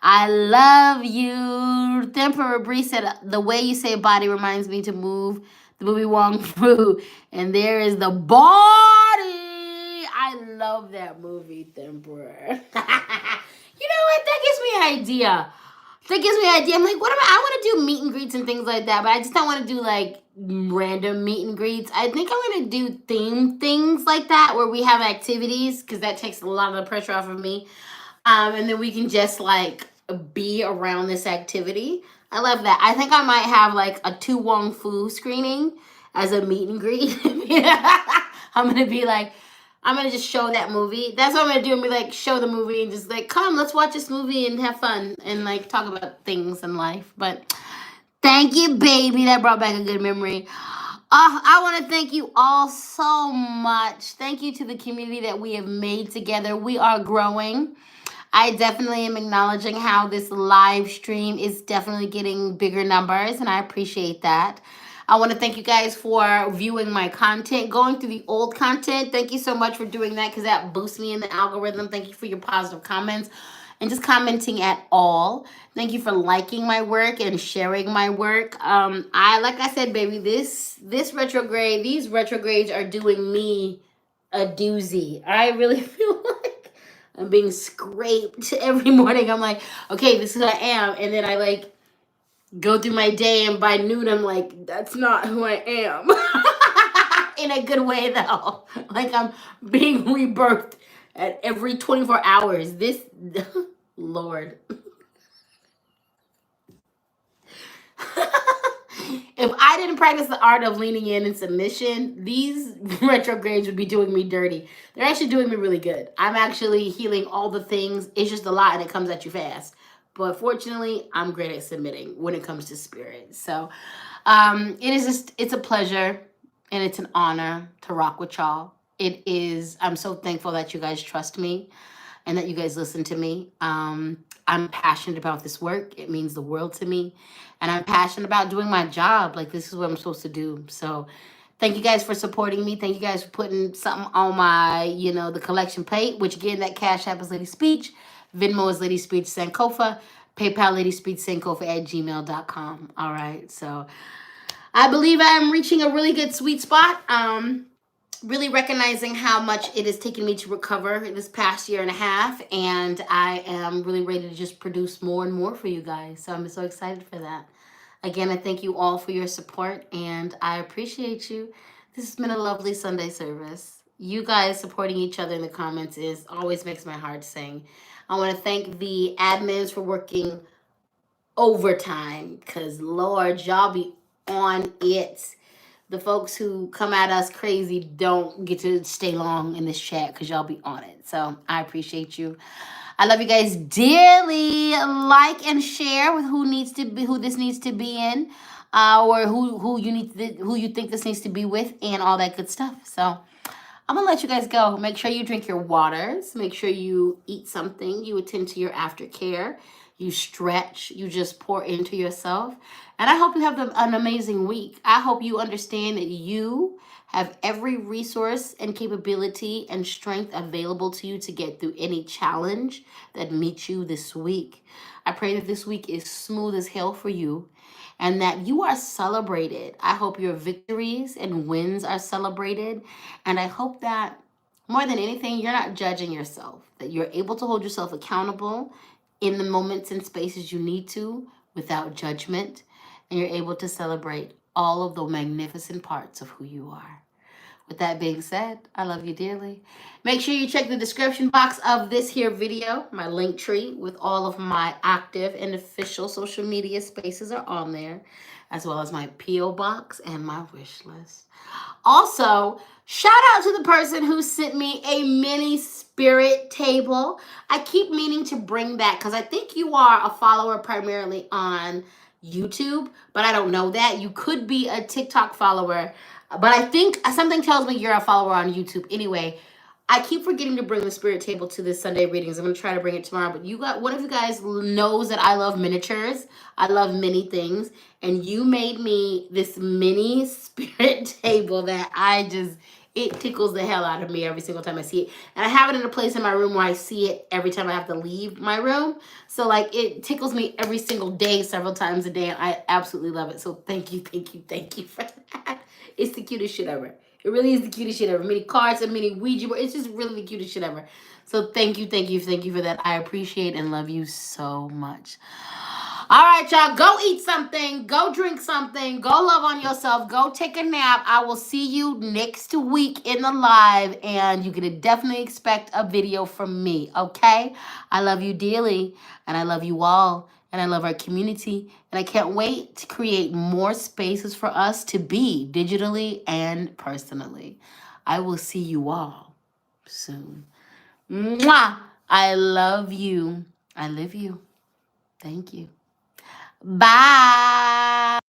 I love you. Emperor Bree said, the way you say body reminds me to move the movie Wong Fu. And there is the body. I love that movie, Emperor. You know what? That gives me an idea. I'm like, what am I want to do meet and greets and things like that, but I just don't want to do like random meet and greets. I think I'm going to do themed things like that where we have activities because that takes a lot of the pressure off of me. And then we can just like be around this activity. I love that. I think I might have like a Tu Wong Fu screening as a meet and greet. I'm going to be like, I'm going to just show that movie. That's what I'm going to do. And be like, show the movie and just like, come, let's watch this movie and have fun and like talk about things in life. But thank you, baby. That brought back a good memory. I want to thank you all so much. Thank you to the community that we have made together. We are growing. I definitely am acknowledging how this live stream is definitely getting bigger numbers, and I appreciate that. I want to thank you guys for viewing my content, going through the old content. Thank you so much for doing that because that boosts me in the algorithm. Thank you for your positive comments and just commenting at all. Thank you for liking my work and sharing my work. Like I said, baby, this retrograde, these retrogrades are doing me a doozy. I really feel like I'm being scraped every morning. I'm like, okay, this is who I am. And then I like go through my day and by noon I'm like, that's not who I am. In a good way though. Like I'm being rebirthed at every 24 hours. This, Lord. If I didn't practice the art of leaning in and submission, these retrogrades would be doing me dirty. They're actually doing me really good. I'm actually healing all the things. It's just a lot and it comes at you fast. But fortunately, I'm great at submitting when it comes to spirit. So it's a pleasure and it's an honor to rock with y'all. It is, I'm so thankful that you guys trust me and that you guys listen to me. I'm passionate about this work. It means the world to me. And I'm passionate about doing my job. Like, this is what I'm supposed to do. So Thank you guys for supporting me. Thank you guys for putting something on my, the collection plate, which again, that Cash App is LadySpeech. Venmo is LadySpeech Sankofa. PayPal LadySpeechSankofa at gmail.com. All right. So I believe I'm reaching a really good sweet spot. Really recognizing how much it has taken me to recover this past year and a half. And I am really ready to just produce more and more for you guys. So I'm so excited for that. Again, I thank you all for your support, and I appreciate you. This has been a lovely Sunday service. You guys supporting each other in the comments is always makes my heart sing. I want to thank the admins for working overtime, because Lord, y'all be on it. The folks who come at us crazy don't get to stay long in this chat because y'all be on it. So I appreciate you. I love you guys dearly. Like and share with who this needs to be in, or who you think this needs to be with, and all that good stuff. So I'm gonna let you guys go. Make sure you drink your waters. Make sure you eat something. You attend to your aftercare. You stretch. You just pour into yourself. And I hope you have an amazing week. I hope you understand that you have every resource and capability and strength available to you to get through any challenge that meets you this week. I pray that this week is smooth as hell for you and that you are celebrated. I hope your victories and wins are celebrated. And I hope that more than anything, you're not judging yourself, that you're able to hold yourself accountable in the moments and spaces you need to without judgment. And you're able to celebrate all of the magnificent parts of who you are. With that being said, I love you dearly. Make sure you check the description box of this here video. My link tree with all of my active and official social media spaces are on there, as well as my P.O. box and my wish list. Also, shout out to the person who sent me a mini spirit table. I keep meaning to bring that because I think you are a follower primarily on YouTube, but I don't know that. You could be a TikTok follower, but I think something tells me you're a follower on YouTube. Anyway, I keep forgetting to bring the spirit table to this Sunday readings. I'm going to try to bring it tomorrow, but one of you guys knows that I love miniatures. I love mini things, and you made me this mini spirit table that it tickles the hell out of me every single time I see it. And I have it in a place in my room where I see it every time I have to leave my room. So like it tickles me every single day, several times a day. And I absolutely love it. So thank you for that. It's the cutest shit ever. It really is the cutest shit ever. Mini cards and mini Ouija board. It's just really the cutest shit ever. So thank you for that. I appreciate and love you so much. All right, y'all. Go eat something. Go drink something. Go love on yourself. Go take a nap. I will see you next week in the live. And you can definitely expect a video from me, okay? I love you dearly. And I love you all. And I love our community. And I can't wait to create more spaces for us to be digitally and personally. I will see you all soon. Mwah! I love you. I live you. Thank you. Bye.